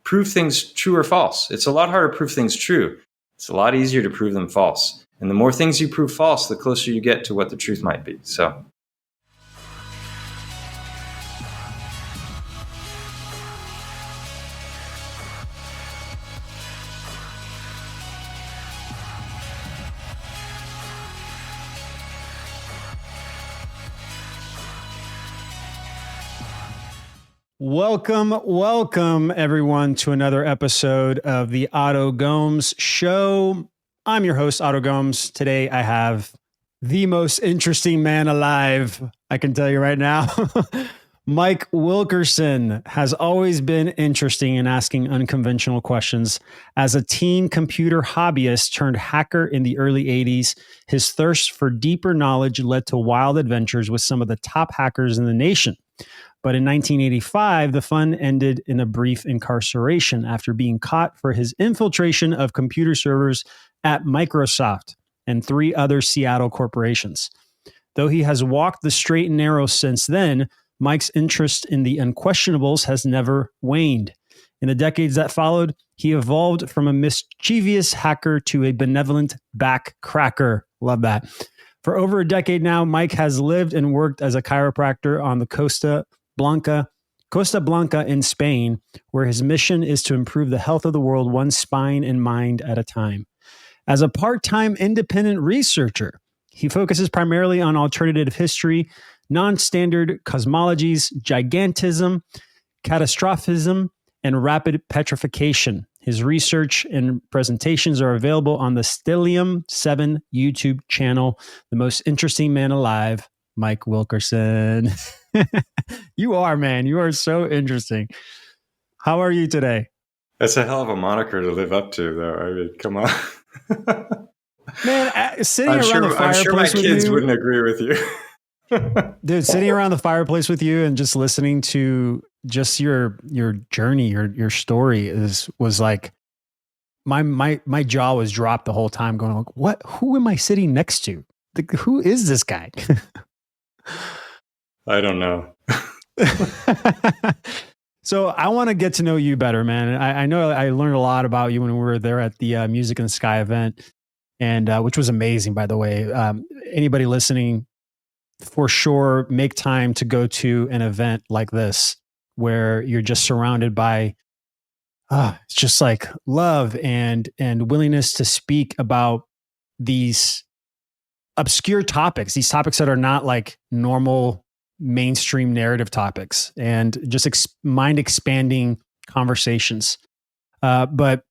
prove things true or false. It's a lot harder to prove things true. It's a lot easier to prove them false. And the more things you prove false, the closer you get to what the truth might be. So. Welcome everyone to another episode of the Oto Gomes Show. I'm your host, Oto Gomes. Today I have the most interesting man alive, I can tell you right now. Mike Wilkerson has always been interesting in asking unconventional questions. As a teen computer hobbyist turned hacker in the early 80s, his thirst for deeper knowledge led to wild adventures with some of the top hackers in the nation. But in 1985, the fun ended in a brief incarceration after being caught for his infiltration of computer servers at Microsoft and 3 other Seattle corporations. Though he has walked the straight and narrow since then, Mike's interest in the unquestionables has never waned. In the decades that followed, he evolved from a mischievous hacker to a benevolent backcracker. Love that. For over a decade now, Mike has lived and worked as a chiropractor on the Costa Blanca in Spain, where his mission is to improve the health of the world one spine and mind at a time. As a part-time independent researcher, he focuses primarily on alternative history, non-standard cosmologies, gigantism, catastrophism, and rapid petrification. His research and presentations are available on the Stellium 7 YouTube channel. The most interesting man alive, Mike Wilkerson. You are, man. You are so interesting. How are you today? That's a hell of a moniker to live up to, though. I mean, come on. Man, sitting around the fireplace I'm sure my kids you, wouldn't agree with you. Dude, sitting around the fireplace with you and just listening to just your journey, your story was like my jaw was dropped the whole time, going like, what? Who am I sitting next to? Who is this guy? I don't know. So I want to get to know you better, man. I know I learned a lot about you when we were there at the Music in the Sky event, and which was amazing, by the way. Anybody listening, for sure, make time to go to an event like this where you're just surrounded by it's just like love and willingness to speak about these obscure topics, these topics that are not like normal mainstream narrative topics, and just mind expanding conversations. But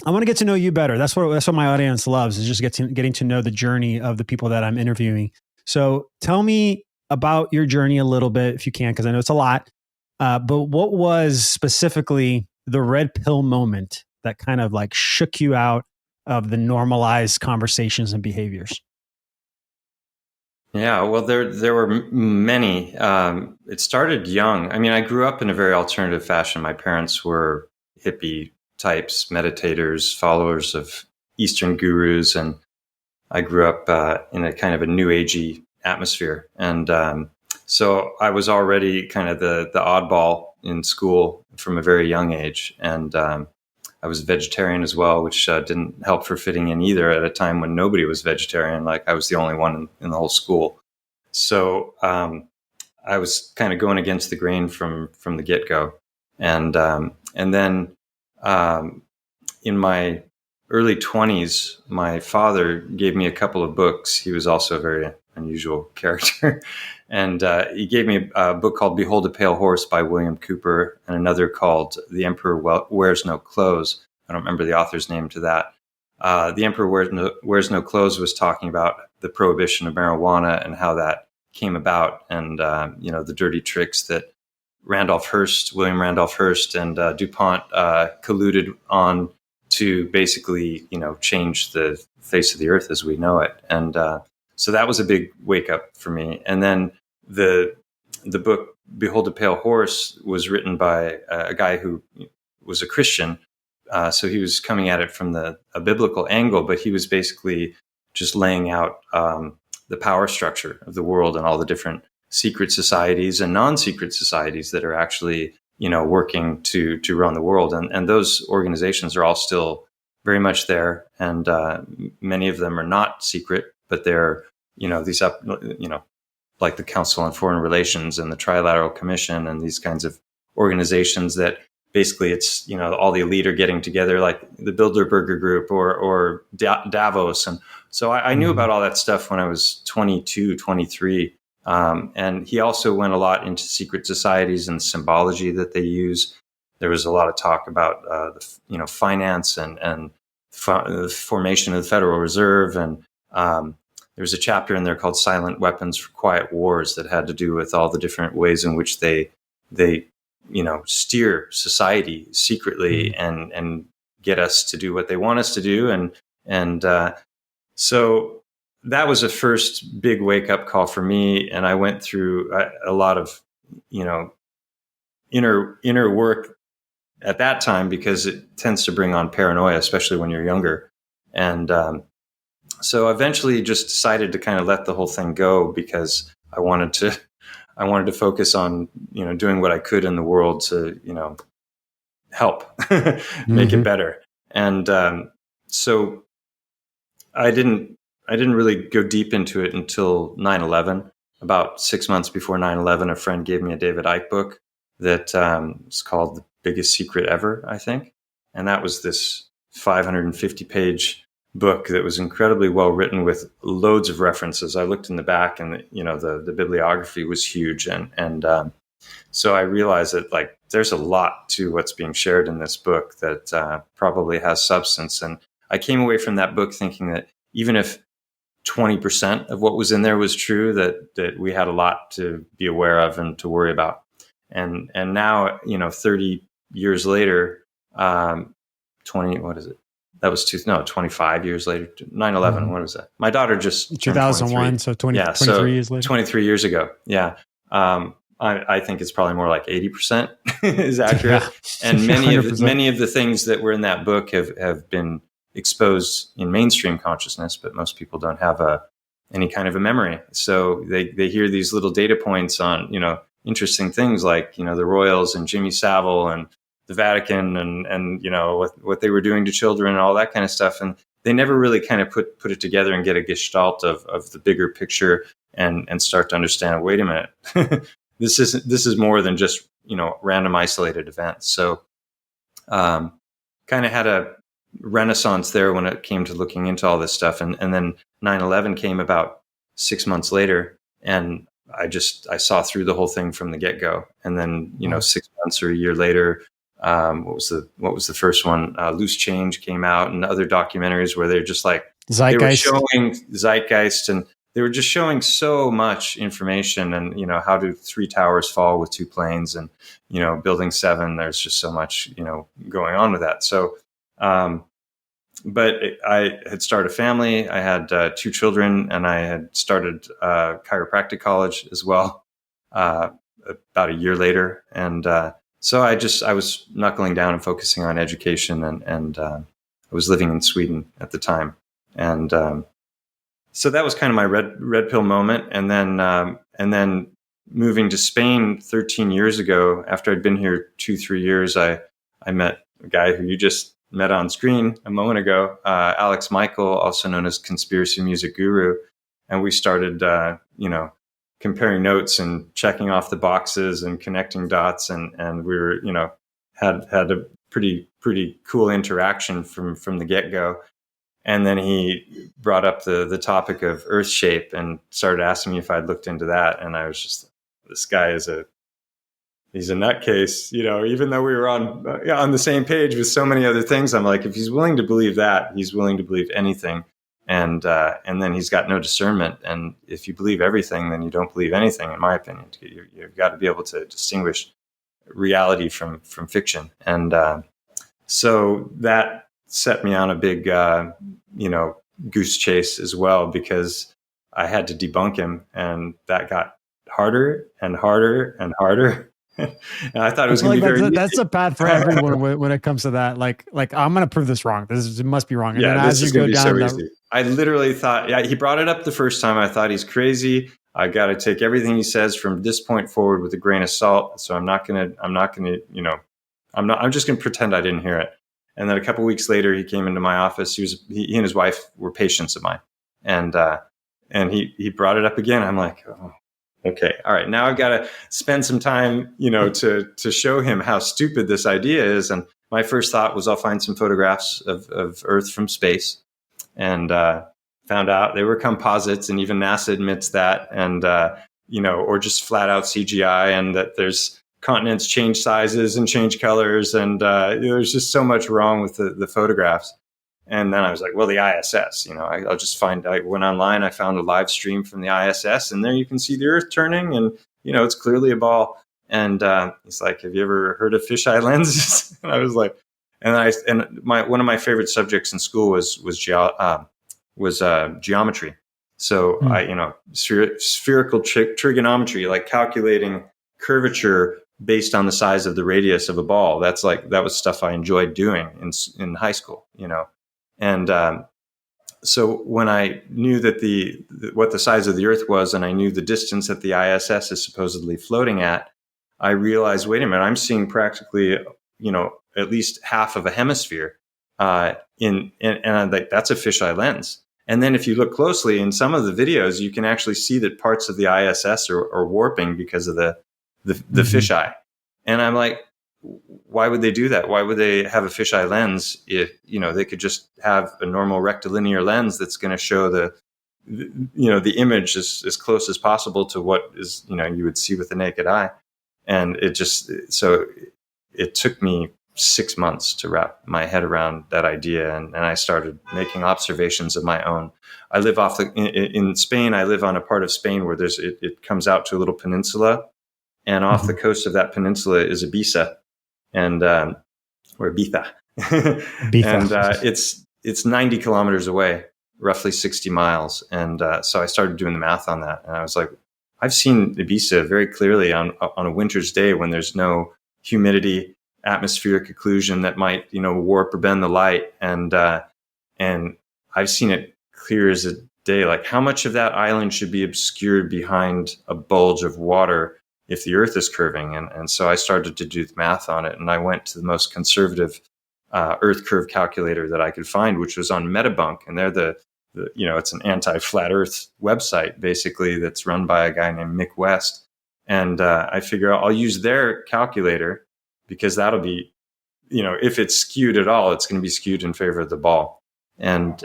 I want to get to know you better. That's what my audience loves, is just getting to know the journey of the people that I'm interviewing. So tell me about your journey a little bit, if you can, because I know it's a lot. But what was specifically the red pill moment that kind of like shook you out of the normalized conversations and behaviors? Yeah, well, there were many. It started young. I mean, I grew up in a very alternative fashion. My parents were hippie types, meditators, followers of Eastern gurus, and I grew up in a kind of a new agey atmosphere. And so I was already kind of the oddball in school from a very young age. And I was vegetarian as well, which didn't help for fitting in either at a time when nobody was vegetarian. Like I was the only one in the whole school. So I was kind of going against the grain from the get-go. And then in my early 20s, my father gave me a couple of books. He was also a very unusual character. And he gave me a book called Behold a Pale Horse by William Cooper, and another called The Emperor Wears No Clothes. I don't remember the author's name to that. The Emperor Wears No Clothes was talking about the prohibition of marijuana and how that came about, and the dirty tricks that William Randolph Hearst and DuPont colluded on to basically, change the face of the earth as we know it. And so that was a big wake up for me. And then the book Behold a Pale Horse was written by a guy who was a Christian. So he was coming at it from a biblical angle, but he was basically just laying out the power structure of the world and all the different secret societies and non-secret societies that are actually, working to run the world. And those organizations are all still very much there. And many of them are not secret, but they're, like the Council on Foreign Relations and the Trilateral Commission and these kinds of organizations that basically it's, all the elite are getting together, like the Bilderberger Group or Davos. And so I knew about all that stuff when I was 22, 23. And he also went a lot into secret societies and the symbology that they use. There was a lot of talk about, finance and the formation of the Federal Reserve. And there was a chapter in there called Silent Weapons for Quiet Wars that had to do with all the different ways in which they steer society secretly and get us to do what they want us to do. And so that was a first big wake up call for me. And I went through a lot of, inner work at that time, because it tends to bring on paranoia, especially when you're younger. And so eventually just decided to kind of let the whole thing go, because I wanted to focus on, doing what I could in the world to, help make it better. And so I didn't really go deep into it until 9/11. About 6 months before 9/11, a friend gave me a David Icke book that was called The Biggest Secret Ever, I think. And that was this 550-page book that was incredibly well written with loads of references. I looked in the back, and the bibliography was huge, and so I realized that there's a lot to what's being shared in this book that probably has substance. And I came away from that book thinking that even if 20% of what was in there was true, that we had a lot to be aware of and to worry about. And now 30 years later, 25 years later, 9/11. What was that? My daughter just 2001, so 23 years later. 23 years ago. Yeah. I think it's probably more like 80% is accurate. Yeah. And many of the things that were in that book have been exposed in mainstream consciousness, but most people don't have any kind of a memory. So they hear these little data points on, interesting things like, the Royals and Jimmy Savile and the Vatican and what they were doing to children and all that kind of stuff. And they never really kind of put it together and get a gestalt of the bigger picture and start to understand, wait a minute, this is more than just, random isolated events. So kind of had a renaissance there when it came to looking into all this stuff. And then 9/11 came about 6 months later, and I saw through the whole thing from the get-go. And then, 6 months or a year later, what was the first one? Loose Change came out, and other documentaries where they're just like, Zeitgeist. They were showing Zeitgeist, and they were just showing so much information. And, how do 3 towers fall with 2 planes, and, building 7, there's just so much, going on with that. So, but I had started a family. I had 2 children, and I had started chiropractic college as well about a year later. And so I was knuckling down and focusing on education, and I was living in Sweden at the time. And so that was kind of my red pill moment. And then moving to Spain 13 years ago, after I'd been here 2-3 years, I met a guy who you just met on screen a moment ago, Alex Michael, also known as Conspiracy Music Guru. And we started, comparing notes and checking off the boxes and connecting dots. And we were, had a pretty cool interaction from the get-go. And then he brought up the topic of Earth shape and started asking me if I'd looked into that. And I was just, this guy he's a nutcase, even though we were on the same page with so many other things. I'm like, if he's willing to believe that, he's willing to believe anything. And then he's got no discernment. And if you believe everything, then you don't believe anything, in my opinion. You've got to be able to distinguish reality from fiction. And so that set me on a big, goose chase as well, because I had to debunk him. And that got harder and harder and harder. And I thought it was going to be very easy. That's a path for everyone when it comes to that. Like I'm going to prove this wrong. It must be wrong. And yeah, then as you go down, so I literally thought, he brought it up the first time. I thought he's crazy. I got to take everything he says from this point forward with a grain of salt. So I'm just going to pretend I didn't hear it. And then a couple of weeks later, he came into my office. He and his wife were patients of mine. And he brought it up again. I'm like, oh, okay, all right. Now I've got to spend some time, to show him how stupid this idea is. And my first thought was I'll find some photographs of Earth from space, and found out they were composites, and even NASA admits that, and or just flat out CGI, and that there's continents change sizes and change colors, and there's just so much wrong with the photographs. And then I was like, well, the ISS, I'll just find. I went online, I found a live stream from the ISS, and there you can see the Earth turning, and it's clearly a ball. And he's like, have you ever heard of fisheye lenses? And I was like, one of my favorite subjects in school was geometry. So spherical trigonometry, like calculating curvature based on the size of the radius of a ball. That was stuff I enjoyed doing in high school, And so when I knew that what the size of the Earth was, and I knew the distance that the ISS is supposedly floating at, I realized, wait a minute, I'm seeing practically, at least half of a hemisphere. And I'm like, that's a fisheye lens. And then if you look closely in some of the videos, you can actually see that parts of the ISS are warping because of the fisheye. And I'm like, why would they do that? Why would they have a fisheye lens if, they could just have a normal rectilinear lens that's going to show the image as close as possible to what is, you would see with the naked eye. And it took me 6 months to wrap my head around that idea. And I started making observations of my own. I live in Spain. I live on a part of Spain where it comes out to a little peninsula, and off the coast of that peninsula is Ibiza, or Ibiza. And it's 90 kilometers away, roughly 60 miles. And so I started doing the math on that. And I was like, I've seen Ibiza very clearly on a winter's day when there's no humidity, atmospheric occlusion that might, warp or bend the light. And I've seen it clear as a day. Like, how much of that island should be obscured behind a bulge of water if the Earth is curving? And so I started to do the math on it, and I went to the most conservative Earth curve calculator that I could find, which was on Metabunk. And they're it's an anti-flat Earth website, basically, that's run by a guy named Mick West. And I figure I'll use their calculator, because that'll be, if it's skewed at all, it's going to be skewed in favor of the ball. And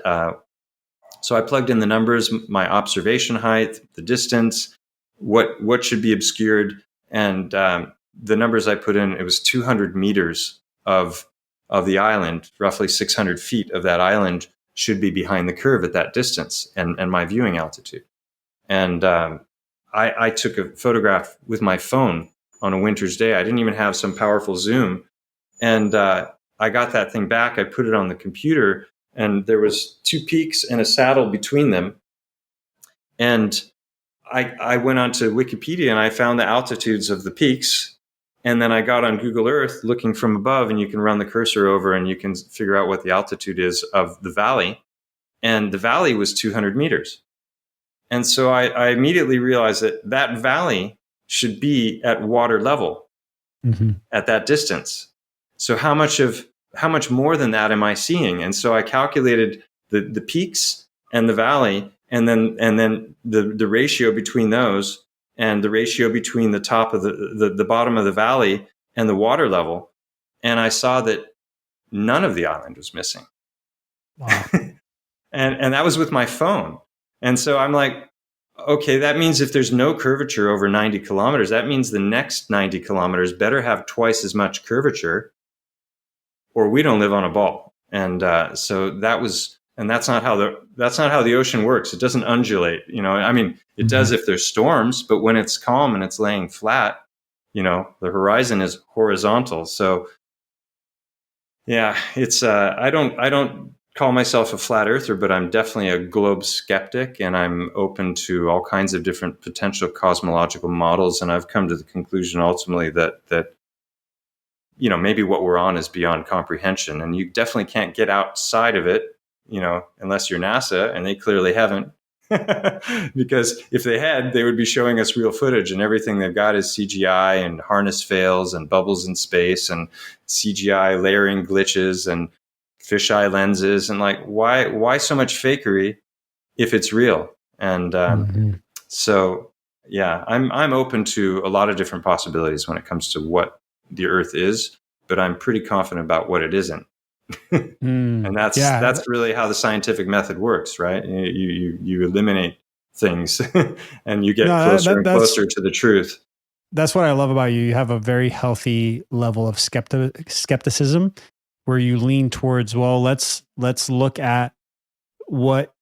so I plugged in the numbers, my observation height, the distance, what should be obscured. And the numbers I put in, it was 200 meters of the island, roughly 600 feet of that island should be behind the curve at that distance, and my viewing altitude. And I took a photograph with my phone on a winter's day. I didn't even have some powerful zoom. And I got that thing back. I put it on the computer, and there was 2 peaks and a saddle between them. And I went onto Wikipedia, and I found the altitudes of the peaks. And then I got on Google Earth looking from above, and you can run the cursor over and you can figure out what the altitude is of the valley. And the valley was 200 meters. And so I immediately realized that valley should be at water level at that distance. So how much more than that am I seeing? And so I calculated the peaks and the valley, and then the ratio between those, and the ratio between the top of the bottom of the valley and the water level. And I saw that none of the island was missing. Wow. and that was with my phone. And so I'm like, okay, that means if there's no curvature over 90 kilometers, that means the next 90 kilometers better have twice as much curvature, or we don't live on a ball. And so that was. And that's not how the ocean works. It doesn't undulate. It does if there's storms, but when it's calm and it's laying flat, the horizon is horizontal. So yeah, it's I don't call myself a flat earther, but I'm definitely a globe skeptic, and I'm open to all kinds of different potential cosmological models. And I've come to the conclusion ultimately that maybe what we're on is beyond comprehension, and you definitely can't get outside of it, unless you're NASA, and they clearly haven't. Because if they had, they would be showing us real footage, and everything they've got is CGI and harness fails and bubbles in space and CGI layering glitches and fisheye lenses. And like, why so much fakery if it's real? And so, yeah, I'm open to a lot of different possibilities when it comes to what the Earth is, but I'm pretty confident about what it isn't. And that's really how the scientific method works, right? You eliminate things and you get closer and closer to the truth. That's what I love about you. You have a very healthy level of skepticism where you lean towards, well, let's look at what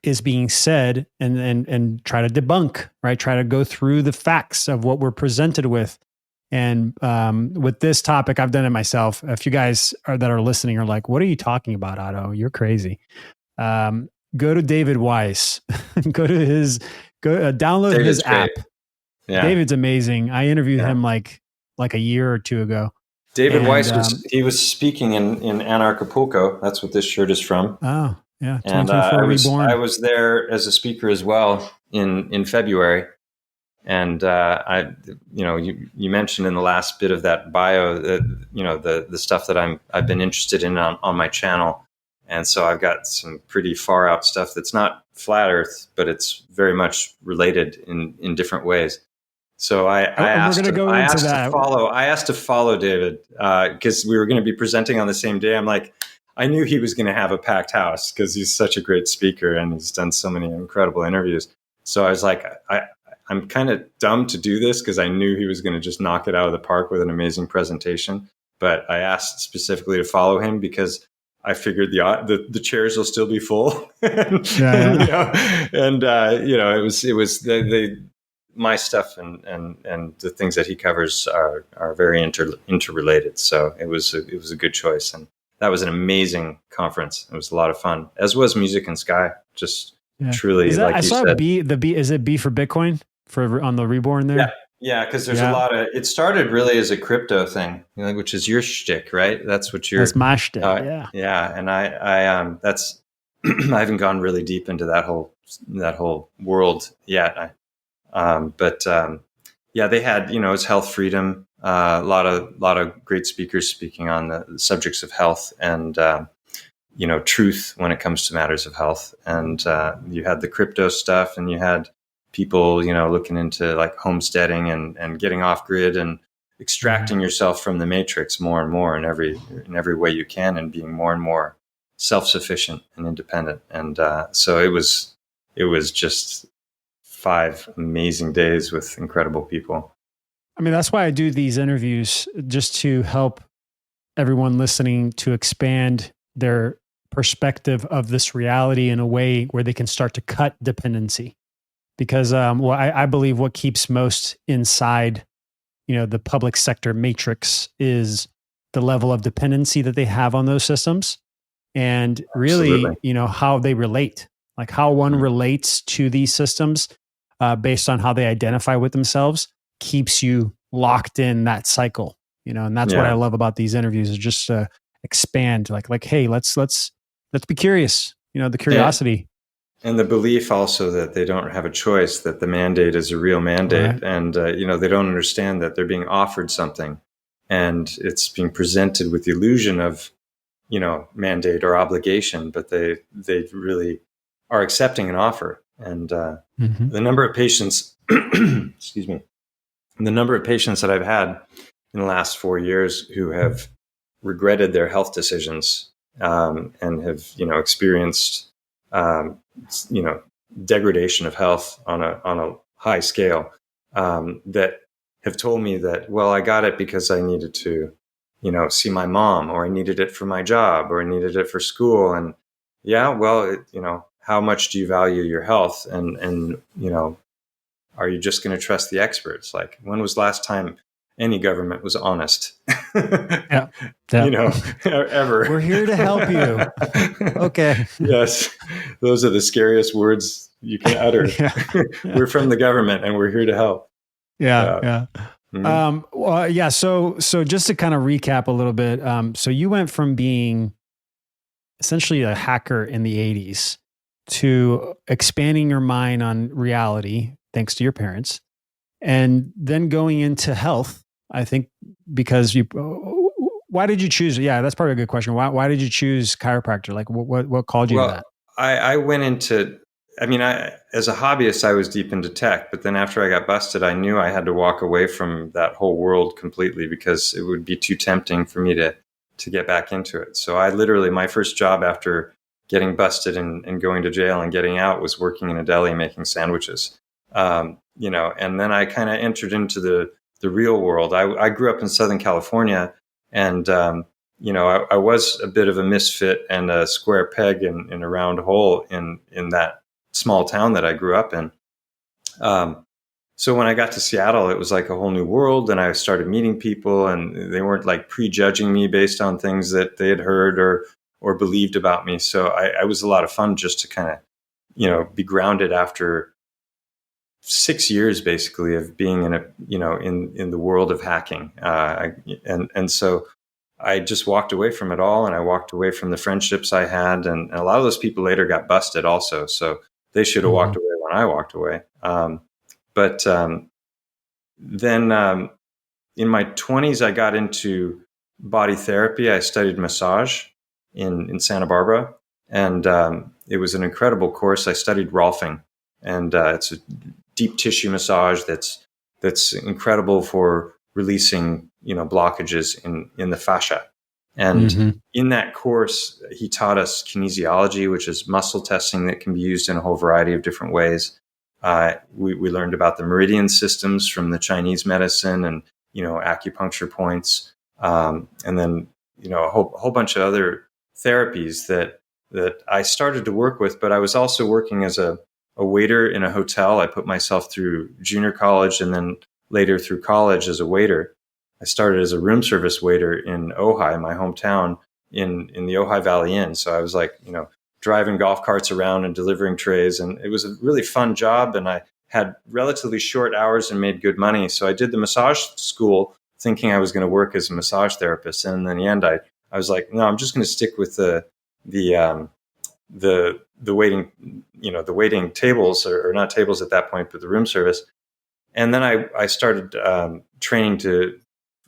is being said and try to debunk, right? Try to go through the facts of what we're presented with. And with this topic, I've done it myself. If you guys that are listening are like, what are you talking about, Otto? You're crazy. Go to David Weiss. Download David's his great. app. Yeah. David's amazing. I interviewed him like a year or two ago. David Weiss was speaking in Anarchapulco. That's what this shirt is from. Oh, yeah. And I was there as a speaker as well in February. And you mentioned in the last bit of that bio that the stuff that I've been interested in on my channel, and so I've got some pretty far out stuff that's not flat Earth, but it's very much related in different ways. So I asked to follow David because we were going to be presenting on the same day. I'm like, I knew he was going to have a packed house because he's such a great speaker and he's done so many incredible interviews. So I was like, I'm kind of dumb to do this because I knew he was going to just knock it out of the park with an amazing presentation. But I asked specifically to follow him because I figured the chairs will still be full. It was my stuff and the things that he covers are very interrelated. So it was a good choice, and that was an amazing conference. It was a lot of fun, as was Music and Sky. Just truly, like you said. B. Is it B for Bitcoin? On the Reborn there? Yeah, because there's a lot of. It started really as a crypto thing, which is your shtick, right? That's my shtick. Yeah, and I that's I haven't gone really deep into that whole world yet. They had it's health freedom. A lot of great speakers speaking on the subjects of health and truth when it comes to matters of health. And you had the crypto stuff, and you had people, looking into like homesteading and getting off grid and extracting yourself from the matrix more and more in every way you can, and being more and more self-sufficient and independent. And so it was just 5 amazing days with incredible people. I mean, that's why I do these interviews, just to help everyone listening to expand their perspective of this reality in a way where they can start to cut dependency. Because I believe what keeps most inside, the public sector matrix is the level of dependency that they have on those systems, and really, Absolutely. How they relate, like how one relates to these systems based on how they identify with themselves, keeps you locked in that cycle, and that's what I love about these interviews, is just to expand, like, hey, let's be curious, the curiosity. And the belief also that they don't have a choice, that the mandate is a real mandate. Right. And, they don't understand that they're being offered something, and it's being presented with the illusion of, mandate or obligation, but they really are accepting an offer. And the number of patients, excuse me, the number of patients that I've had in the last 4 years who have regretted their health decisions and have, experienced degradation of health on a high scale, that have told me that, well, I got it because I needed to, see my mom, or I needed it for my job, or I needed it for school. And how much do you value your health? And are you just going to trust the experts? Like, when was the last time any government was honest? Ever. We're here to help you. Okay. Yes. Those are the scariest words you can utter. We're from the government and we're here to help. Yeah. So just to kind of recap a little bit. So you went from being essentially a hacker in the 80s to expanding your mind on reality, thanks to your parents, and then going into health. I think because why did you choose? Yeah, that's probably a good question. Why did you choose chiropractor? Like what called you to that? I went into, as a hobbyist, I was deep into tech, but then after I got busted, I knew I had to walk away from that whole world completely because it would be too tempting for me to get back into it. So I literally, my first job after getting busted and going to jail and getting out was working in a deli making sandwiches. And then I kind of entered into the real world. I grew up in Southern California, and I was a bit of a misfit and a square peg in a round hole in that small town that I grew up in. So when I got to Seattle, it was like a whole new world, and I started meeting people, and they weren't like prejudging me based on things that they had heard or believed about me. So I was a lot of fun just to kind of, be grounded after 6 years basically of being in the world of hacking. And so I just walked away from it all, and I walked away from the friendships I had, and a lot of those people later got busted also. So they should have walked away when I walked away. But then in my 20s, I got into body therapy. I studied massage in Santa Barbara, and it was an incredible course. I studied Rolfing, and it's a deep tissue massage that's incredible for releasing blockages in the fascia. And in that course, he taught us kinesiology, which is muscle testing that can be used in a whole variety of different ways. We learned about the meridian systems from the Chinese medicine, and acupuncture points, and then a whole bunch of other therapies that I started to work with. But I was also working as a waiter in a hotel. I put myself through junior college and then later through college as a waiter. I started as a room service waiter in Ojai, my hometown, in the Ojai Valley Inn. So I was like, driving golf carts around and delivering trays. And it was a really fun job. And I had relatively short hours and made good money. So I did the massage school thinking I was going to work as a massage therapist. And in the end, I was like, no, I'm just going to stick with the waiting, the waiting tables, or not tables at that point, but the room service. And then I started training to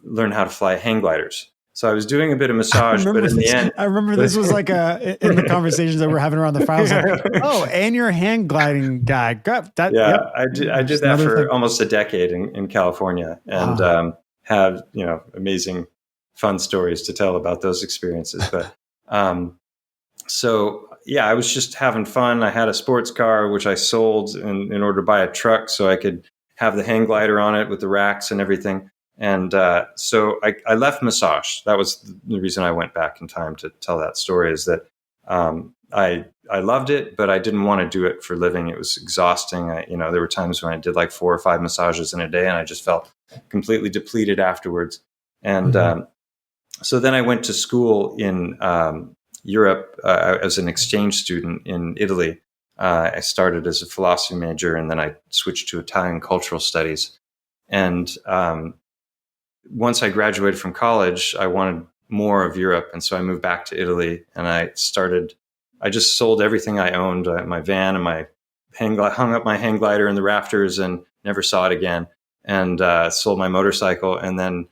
learn how to fly hang gliders. So I was doing a bit of massage, but in the end, I remember this was like in the conversations that we're having around the files. Like, oh, and you're a hang gliding guy. I did that for almost a decade in California, and have amazing, fun stories to tell about those experiences. But so yeah, I was just having fun. I had a sports car which I sold in order to buy a truck so I could have the hang glider on it with the racks and everything. And so I left massage. That was the reason I went back in time to tell that story, is that I loved it, but I didn't want to do it for a living. It was exhausting. There were times when I did like 4 or 5 massages in a day, and I just felt completely depleted afterwards. And so then I went to school in Europe as an exchange student in Italy. I started as a philosophy major, and then I switched to Italian cultural studies. And once I graduated from college, I wanted more of Europe. And so I moved back to Italy, and I just sold everything I owned, my van and my hung up my hang glider in the rafters and never saw it again, and sold my motorcycle, and then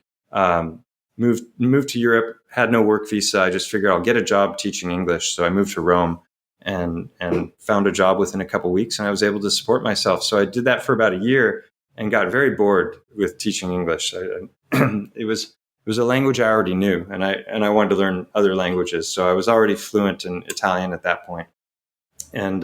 moved to Europe, had no work visa. I just figured I'll get a job teaching English. So I moved to Rome and found a job within a couple of weeks, and I was able to support myself. So I did that for about a year and got very bored with teaching English. It was a language I already knew, and I wanted to learn other languages. So I was already fluent in Italian at that point. And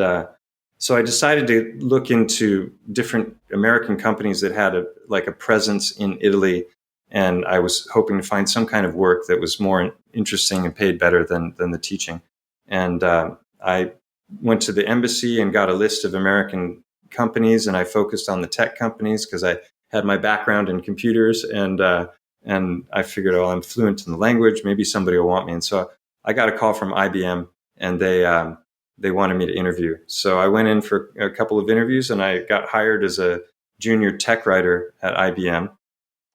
so I decided to look into different American companies that had a presence in Italy. And I was hoping to find some kind of work that was more interesting and paid better than the teaching. And I went to the embassy and got a list of American companies, and I focused on the tech companies because I had my background in computers, and I figured, I'm fluent in the language, maybe somebody will want me. And so I got a call from IBM, and they wanted me to interview. So I went in for a couple of interviews, and I got hired as a junior tech writer at IBM.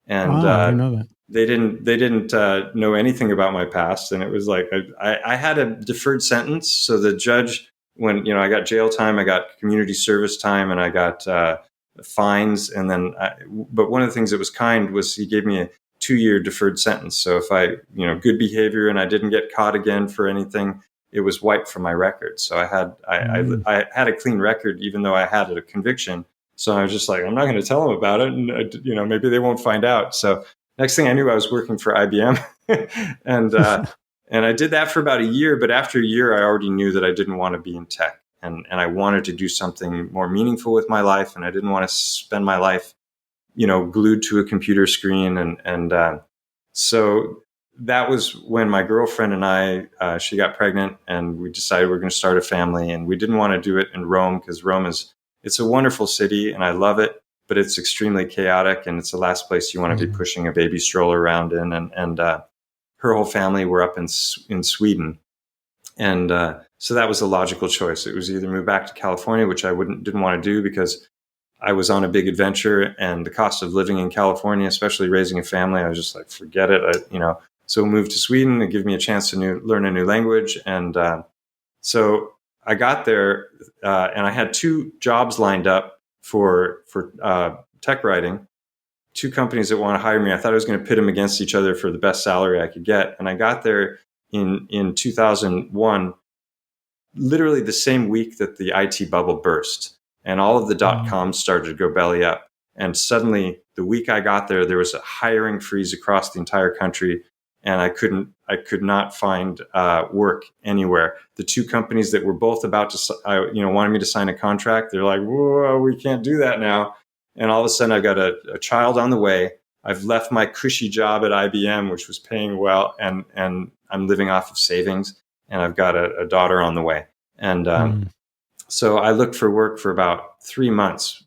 And I didn't know that. They didn't know anything about my past, and it was like I had a deferred sentence. So the judge when, I got jail time, I got community service time, and I got fines. And then, but one of the things that was kind was he gave me a 2-year deferred sentence. So if I, good behavior and I didn't get caught again for anything, it was wiped from my record. So I had a clean record, even though I had a conviction. So I was just like, I'm not going to tell them about it. And, maybe they won't find out. So next thing I knew, I was working for IBM and I did that for about a year. But after a year, I already knew that I didn't want to be in tech and I wanted to do something more meaningful with my life. And I didn't want to spend my life, glued to a computer screen. And so that was when my girlfriend and I, she got pregnant and we decided we're going to start a family. And we didn't want to do it in Rome because Rome it's a wonderful city and I love it, but it's extremely chaotic and it's the last place you want to be pushing a baby stroller around in. And her whole family were up in Sweden. And so that was a logical choice. It was either move back to California, which I didn't want to do because I was on a big adventure and the cost of living in California, especially raising a family, I was just like, forget it. So moved to Sweden to give me a chance to learn a new language. And so I got there and I had 2 jobs lined up for tech writing, 2 companies that want to hire me. I thought I was going to pit them against each other for the best salary I could get. And I got there in 2001, literally the same week that the IT bubble burst and all of the .coms started to go belly up. And suddenly the week I got there was a hiring freeze across the entire country. And I could not find work anywhere. The 2 companies that were both about to, wanted me to sign a contract, they're like, whoa, we can't do that now. And all of a sudden I've got a child on the way. I've left my cushy job at IBM, which was paying well, and I'm living off of savings, and I've got a daughter on the way. And so I looked for work for about 3 months,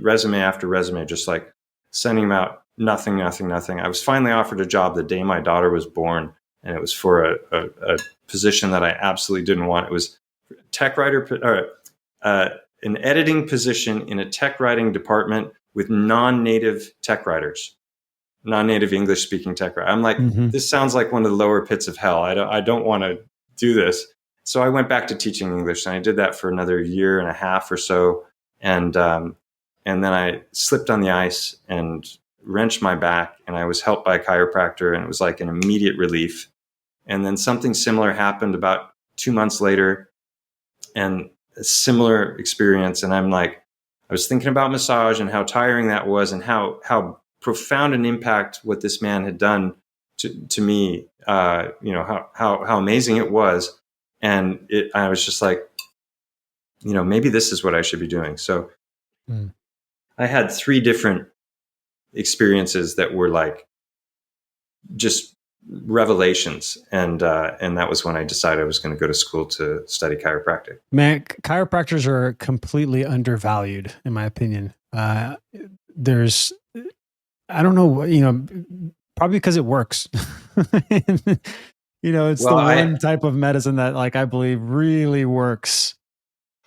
resume after resume, just like sending them out. Nothing. I was finally offered a job the day my daughter was born, and it was for a position that I absolutely didn't want. It was tech writer, or an editing position in a tech writing department with non-native tech writers, non-native English-speaking tech writers. I'm like, This sounds like one of the lower pits of hell. I don't want to do this. So I went back to teaching English, and I did that for another year and a half or so, and then I slipped on the ice and wrenched my back, and I was helped by a chiropractor, and it was like an immediate relief. And then something similar happened about 2 months later, and a similar experience. And I'm like, I was thinking about massage and how tiring that was, and how profound an impact what this man had done to me. How amazing it was, and I was just like, maybe this is what I should be doing. So I had 3 different experiences that were like just revelations, and that was when I decided I was going to go to school to study chiropractic. Man, chiropractors are completely undervalued, in my opinion. There's, I don't know, probably because it works. It's the one type of medicine that, like, I believe really works.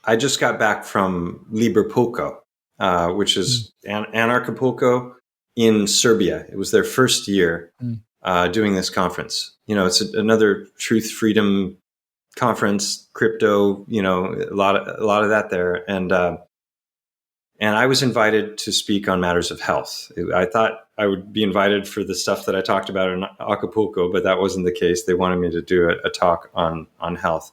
I just got back from Librepolko, which is Anarchapulco in Serbia. It was their first year doing this conference. It's another truth freedom conference, crypto, a lot of that there. And I was invited to speak on matters of health. I thought I would be invited for the stuff that I talked about in Acapulco, but that wasn't the case. They wanted me to do a talk on health.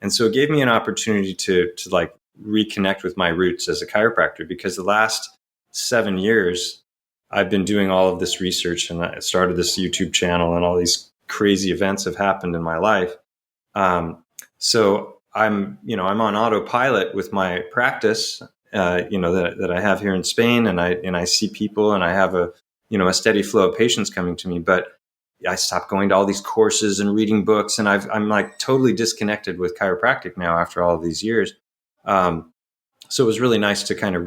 And so it gave me an opportunity to like reconnect with my roots as a chiropractor, because the last 7 years I've been doing all of this research, and I started this YouTube channel, and all these crazy events have happened in my life. So I'm on autopilot with my practice, that I have here in Spain, and I see people, and I have a steady flow of patients coming to me, but I stopped going to all these courses and reading books, and I'm like totally disconnected with chiropractic now after all of these years. So it was really nice to kind of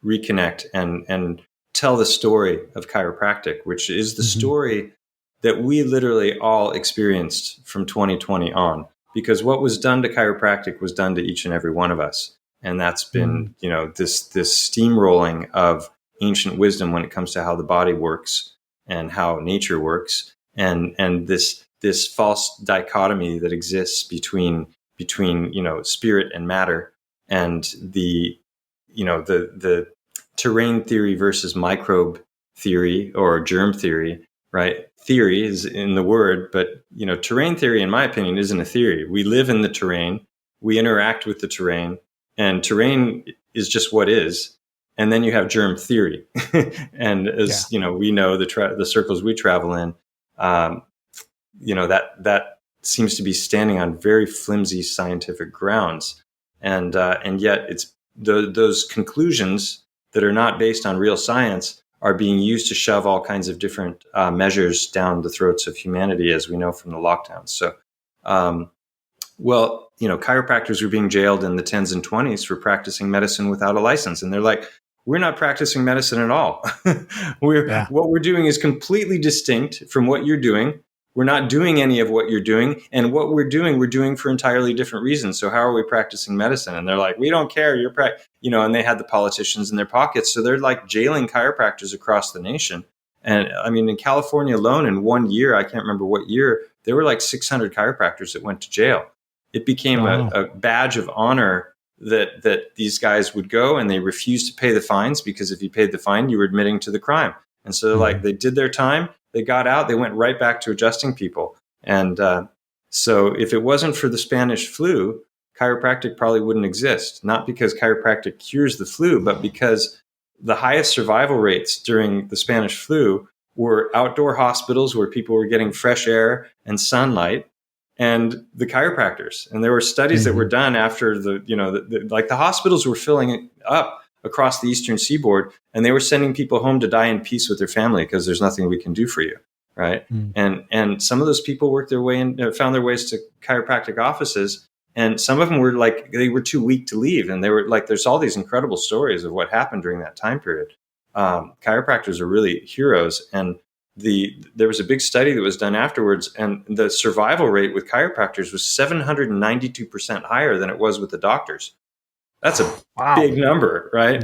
reconnect and tell the story of chiropractic, which is the story that we literally all experienced from 2020 on, because what was done to chiropractic was done to each and every one of us. And that's been, this steamrolling of ancient wisdom when it comes to how the body works and how nature works. And this false dichotomy that exists between between, spirit and matter, and the terrain theory versus microbe theory or germ theory, right? Theory is in the word, but terrain theory, in my opinion, isn't a theory. We live in the terrain, we interact with the terrain, and terrain is just what is. And then you have germ theory, and as we know, the circles we travel in, that seems to be standing on very flimsy scientific grounds, and yet it's those conclusions that are not based on real science are being used to shove all kinds of different measures down the throats of humanity, as we know from the lockdowns. So, chiropractors were being jailed in the 10s and 20s for practicing medicine without a license. And they're like, we're not practicing medicine at all. What we're doing is completely distinct from what you're doing. We're not doing any of what you're doing. And what we're doing for entirely different reasons. So how are we practicing medicine? And they're like, we don't care. And they had the politicians in their pockets. So they're like jailing chiropractors across the nation. And I mean, in California alone, in 1 year, I can't remember what year, there were like 600 chiropractors that went to jail. It became a badge of honor that these guys would go, and they refused to pay the fines, because if you paid the fine, you were admitting to the crime. And so they did their time. They got out, they went right back to adjusting people. And so if it wasn't for the Spanish flu, chiropractic probably wouldn't exist. Not because chiropractic cures the flu, but because the highest survival rates during the Spanish flu were outdoor hospitals where people were getting fresh air and sunlight, and the chiropractors. And there were studies that were done after the hospitals were filling up across the eastern seaboard, and they were sending people home to die in peace with their family because there's nothing we can do for you, right? And some of those people worked their way in, found their ways to chiropractic offices, and some of them were like, they were too weak to leave, and they were like, there's all these incredible stories of what happened during that time period. Chiropractors are really heroes, and there was a big study that was done afterwards, and the survival rate with chiropractors was 792% higher than it was with the doctors. That's a big number, right?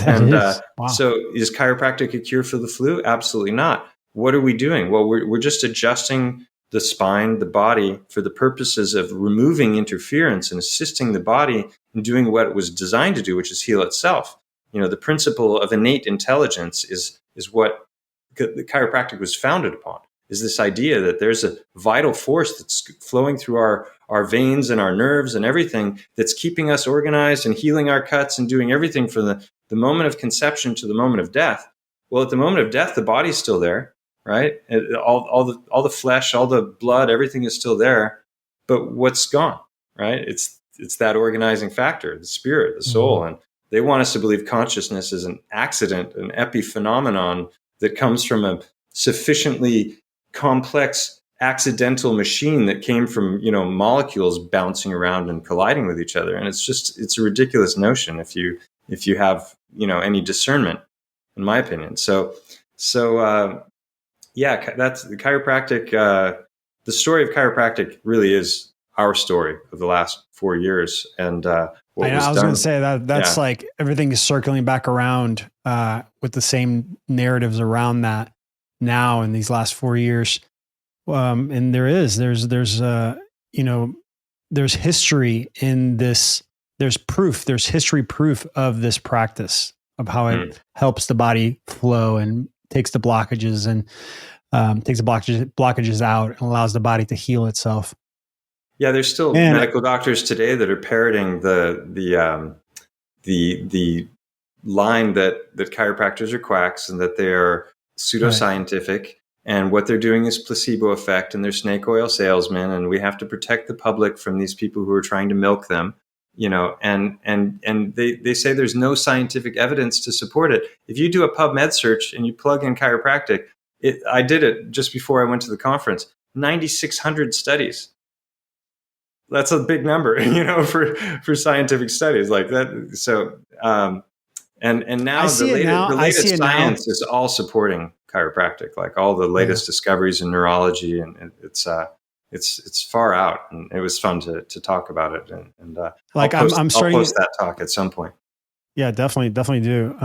So is chiropractic a cure for the flu? Absolutely not. What are we doing? Well, we're just adjusting the spine, the body, for the purposes of removing interference and assisting the body in doing what it was designed to do, which is heal itself. The principle of innate intelligence is what the chiropractic was founded upon, is this idea that there's a vital force that's flowing through our veins and our nerves and everything that's keeping us organized and healing our cuts and doing everything from the moment of conception to the moment of death. Well, at the moment of death, the body's still there, right? All the flesh, all the blood, everything is still there. But what's gone, right? It's that organizing factor, the spirit, the soul. And they want us to believe consciousness is an accident, an epiphenomenon that comes from a sufficiently complex accidental machine that came from molecules bouncing around and colliding with each other. And it's a ridiculous notion if you have any discernment, in my opinion. So that's the chiropractic. The story of chiropractic really is our story of the last 4 years. And I was going to say that's like everything is circling back around with the same narratives around that now in these last 4 years. And there's history in this, there's history proof of this practice of how it helps the body flow and takes the blockages and takes the blockages out and allows the body to heal itself. Yeah, there's still medical doctors today that are parroting the line that chiropractors are quacks and that they are pseudoscientific, and what they're doing is placebo effect, and they're snake oil salesmen, and we have to protect the public from these people who are trying to milk them, and they say there's no scientific evidence to support it. If you do a PubMed search and you plug in chiropractic, I did it just before I went to the conference, 9,600 studies. That's a big number, for scientific studies like that. So, and now the latest science is all supporting chiropractic, like all the latest discoveries in neurology, and it's far out. And it was fun to talk about it. And I'll post that talk at some point. Yeah, definitely do.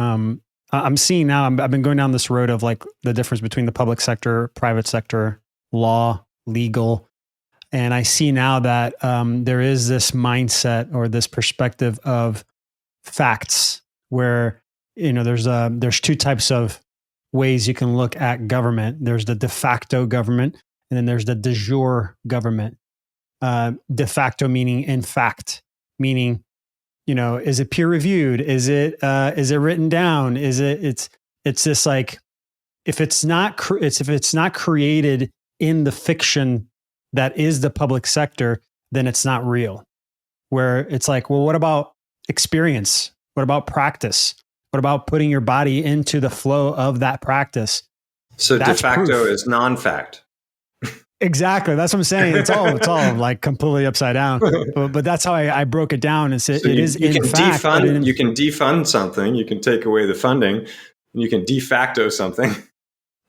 I'm seeing now. I've been going down this road of like the difference between the public sector, private sector, law, legal. And I see now that there is this mindset or this perspective of facts where, there's two types of ways you can look at government. There's the de facto government, and then there's the de jure government. De facto meaning in fact, meaning, is it peer reviewed? Is it written down? It's just like, if it's not created in the fiction that is the public sector, then it's not real. Where it's like, well, what about experience? What about practice? What about putting your body into the flow of that practice? So de facto is non-fact. Exactly. That's what I'm saying. It's all like completely upside down. But that's how I broke it down and said, it is in fact. You can defund something. You can take away the funding. You can de facto something.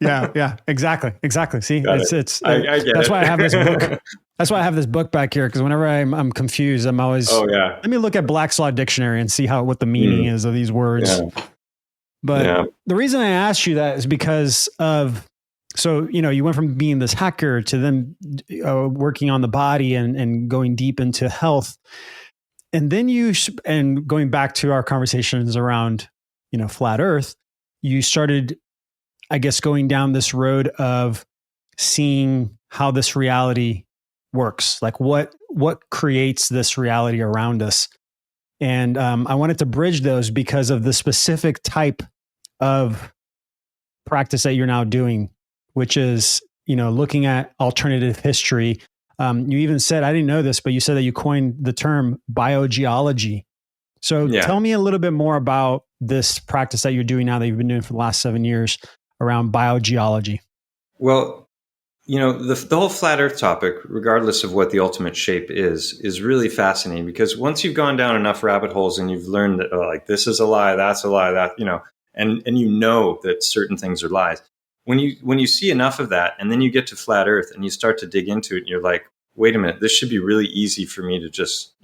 Yeah, exactly. See, I get that's it. why I have this book. That's why I have this book back here, because whenever I'm confused, I'm always, let me look at Black's Law Dictionary and see what the meaning is of these words. Yeah. But the reason I asked you that is because of, so, you went from being this hacker to then working on the body and going deep into health. And then and going back to our conversations around, flat Earth, you started, I guess, going down this road of seeing how this reality works, like what creates this reality around us. And I wanted to bridge those because of the specific type of practice that you're now doing, which is, looking at alternative history. You even said, I didn't know this, but you said that you coined the term biogeology. So tell me a little bit more about this practice that you're doing now, that you've been doing for the last 7 years, around biogeology. Well, the whole flat Earth topic, regardless of what the ultimate shape is really fascinating, because once you've gone down enough rabbit holes and you've learned that, like, this is a lie, that's a lie, that, and that certain things are lies. When you see enough of that, and then you get to flat Earth and you start to dig into it, and you're like, wait a minute, this should be really easy for me to just,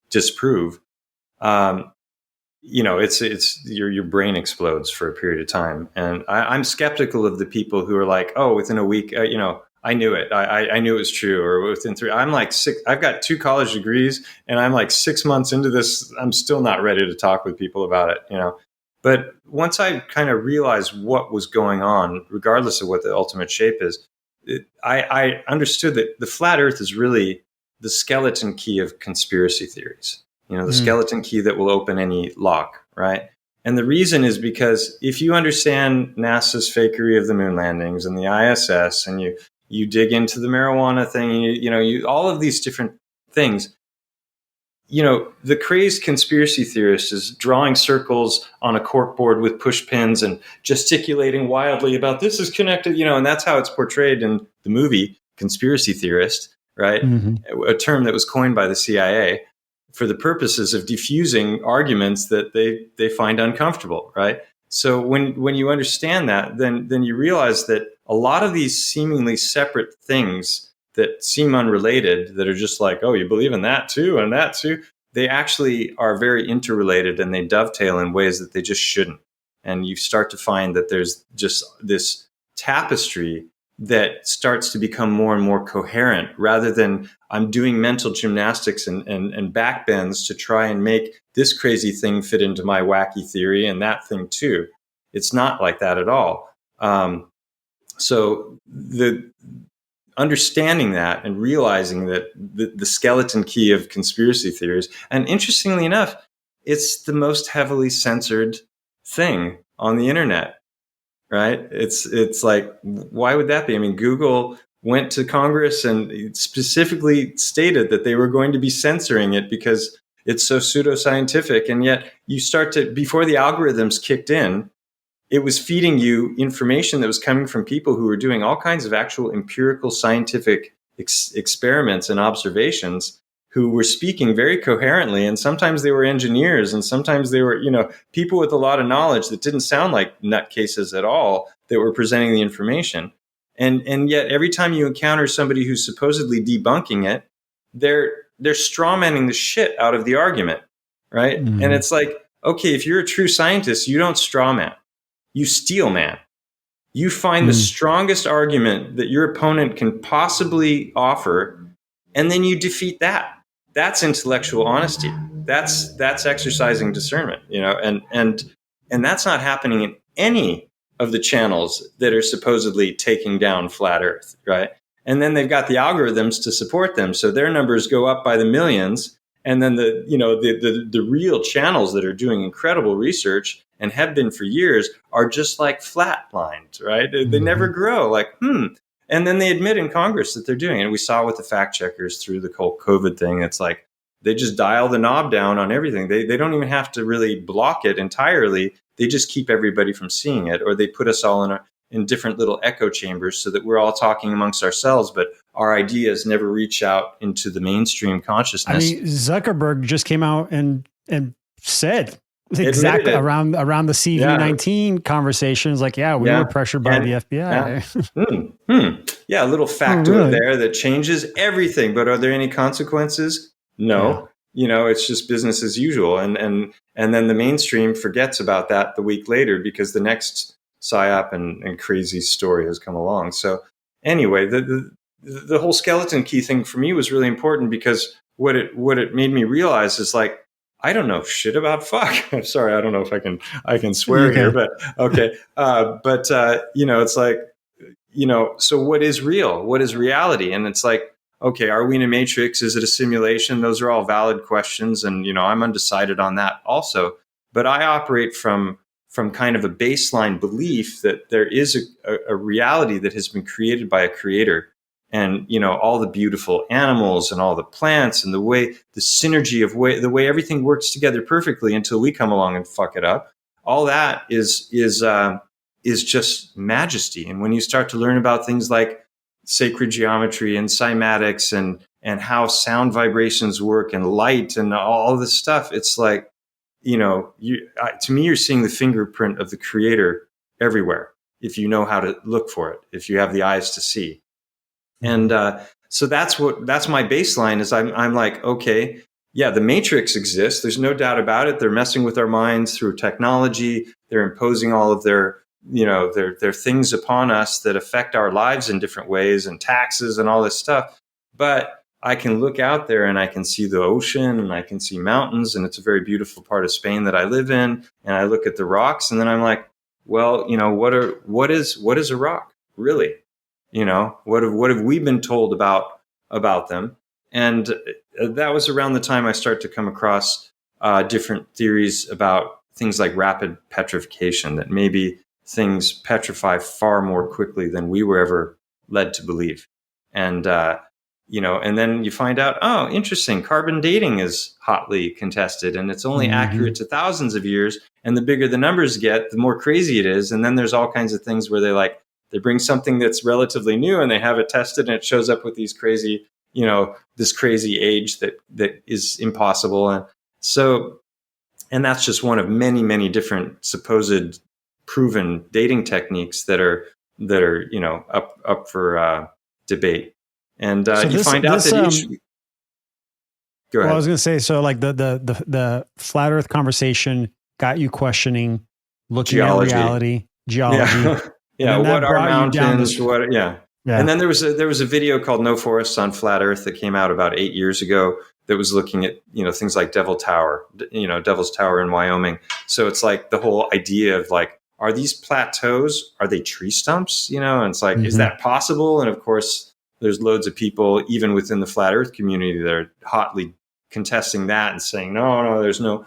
disprove. It's your brain explodes for a period of time. And I'm skeptical of the people who are like, oh, within a week, I knew it. I knew it was true. Or within 3, I'm like I've got 2 college degrees, and I'm like 6 months into this. I'm still not ready to talk with people about it, But once I kind of realized what was going on, regardless of what the ultimate shape is, I understood that the flat Earth is really the skeleton key of conspiracy theories. The skeleton key that will open any lock, right? And the reason is because if you understand NASA's fakery of the moon landings and the ISS, and you dig into the marijuana thing, you all of these different things, the crazed conspiracy theorist is drawing circles on a corkboard with push pins and gesticulating wildly about this is connected, and that's how it's portrayed in the movie Conspiracy Theorist, right? Mm-hmm. A term that was coined by the CIA for the purposes of diffusing arguments that they find uncomfortable, right? So when you understand that, then you realize that a lot of these seemingly separate things that seem unrelated, that are just like, oh, you believe in that too and that too, they actually are very interrelated, and they dovetail in ways that they just shouldn't. And you start to find that there's just this tapestry that starts to become more and more coherent, rather than I'm doing mental gymnastics and backbends to try and make this crazy thing fit into my wacky theory and that thing too. It's not like that at all. So the understanding that and realizing that the skeleton key of conspiracy theories, and interestingly enough, it's the most heavily censored thing on the internet. Right? It's like, why would that be? I mean, Google went to Congress and specifically stated that they were going to be censoring it because it's so pseudoscientific. And yet you start to, before the algorithms kicked in, it was feeding you information that was coming from people who were doing all kinds of actual empirical scientific experiments and observations, who were speaking very coherently. And sometimes they were engineers, and sometimes they were, people with a lot of knowledge that didn't sound like nutcases at all, that were presenting the information. And yet every time you encounter somebody who's supposedly debunking it, they're strawmanning the shit out of the argument, right? Mm-hmm. And it's like, okay, if you're a true scientist, you don't strawman, you steelman. You find the strongest argument that your opponent can possibly offer, and then you defeat that. That's intellectual honesty. That's exercising discernment, and that's not happening in any of the channels that are supposedly taking down flat Earth, right? And then they've got the algorithms to support them, so their numbers go up by the millions. And then the real channels that are doing incredible research and have been for years are just like flatlined, right? They never grow. Like, And then they admit in Congress that they're doing it. And we saw with the fact checkers through the whole COVID thing. It's like they just dial the knob down on everything. They don't even have to really block it entirely. They just keep everybody from seeing it, or they put us all in different little echo chambers so that we're all talking amongst ourselves, but our ideas never reach out into the mainstream consciousness. I mean, Zuckerberg just came out and said exactly around the CV-19 conversations, like, we were pressured by the FBI. Yeah, a little factoid there that changes everything. But are there any consequences? No. It's just business as usual. And then the mainstream forgets about that the week later because the next psyop and crazy story has come along. So anyway, the whole skeleton key thing for me was really important because what it made me realize is like, I don't know shit about fuck. I'm sorry, I don't know if I can swear here, but okay. It's like, so what is real? What is reality? And it's like, okay, are we in a matrix? Is it a simulation? Those are all valid questions. And, I'm undecided on that also. But I operate from kind of a baseline belief that there is a reality that has been created by a creator. And, all the beautiful animals and all the plants and the synergy of the way everything works together perfectly until we come along and fuck it up. All that is just majesty. And when you start to learn about things like sacred geometry and cymatics and how sound vibrations work and light and all this stuff, it's like, to me, you're seeing the fingerprint of the creator everywhere. If you know how to look for it, if you have the eyes to see. And so that's my baseline is I'm like, okay, the matrix exists. There's no doubt about it. They're messing with our minds through technology. They're imposing all of their things upon us that affect our lives in different ways and taxes and all this stuff. But I can look out there and I can see the ocean and I can see mountains, and it's a very beautiful part of Spain that I live in. And I look at the rocks and then I'm like, well, what is a rock really? What have we been told about them? And that was around the time I started to come across different theories about things like rapid petrification, that maybe things petrify far more quickly than we were ever led to believe. And, and then you find out, oh, interesting, carbon dating is hotly contested and it's only accurate to thousands of years. And the bigger the numbers get, the more crazy it is. And then there's all kinds of things where they bring something that's relatively new and they have it tested and it shows up with these crazy, this crazy age that is impossible. And so, and that's just one of many, many different supposed proven dating techniques that are up for debate. And you find out that go ahead. Well, I was going to say, so like the flat Earth conversation got you questioning, looking at reality, geology. Yeah, what are mountains? And then there was a video called "No Forests on Flat Earth" that came out about 8 years ago that was looking at things like Devil's Tower in Wyoming. So it's like the whole idea of like, are these plateaus? Are they tree stumps? And it's like, is that possible? And of course, there's loads of people even within the flat Earth community that are hotly contesting that and saying, no, there's no,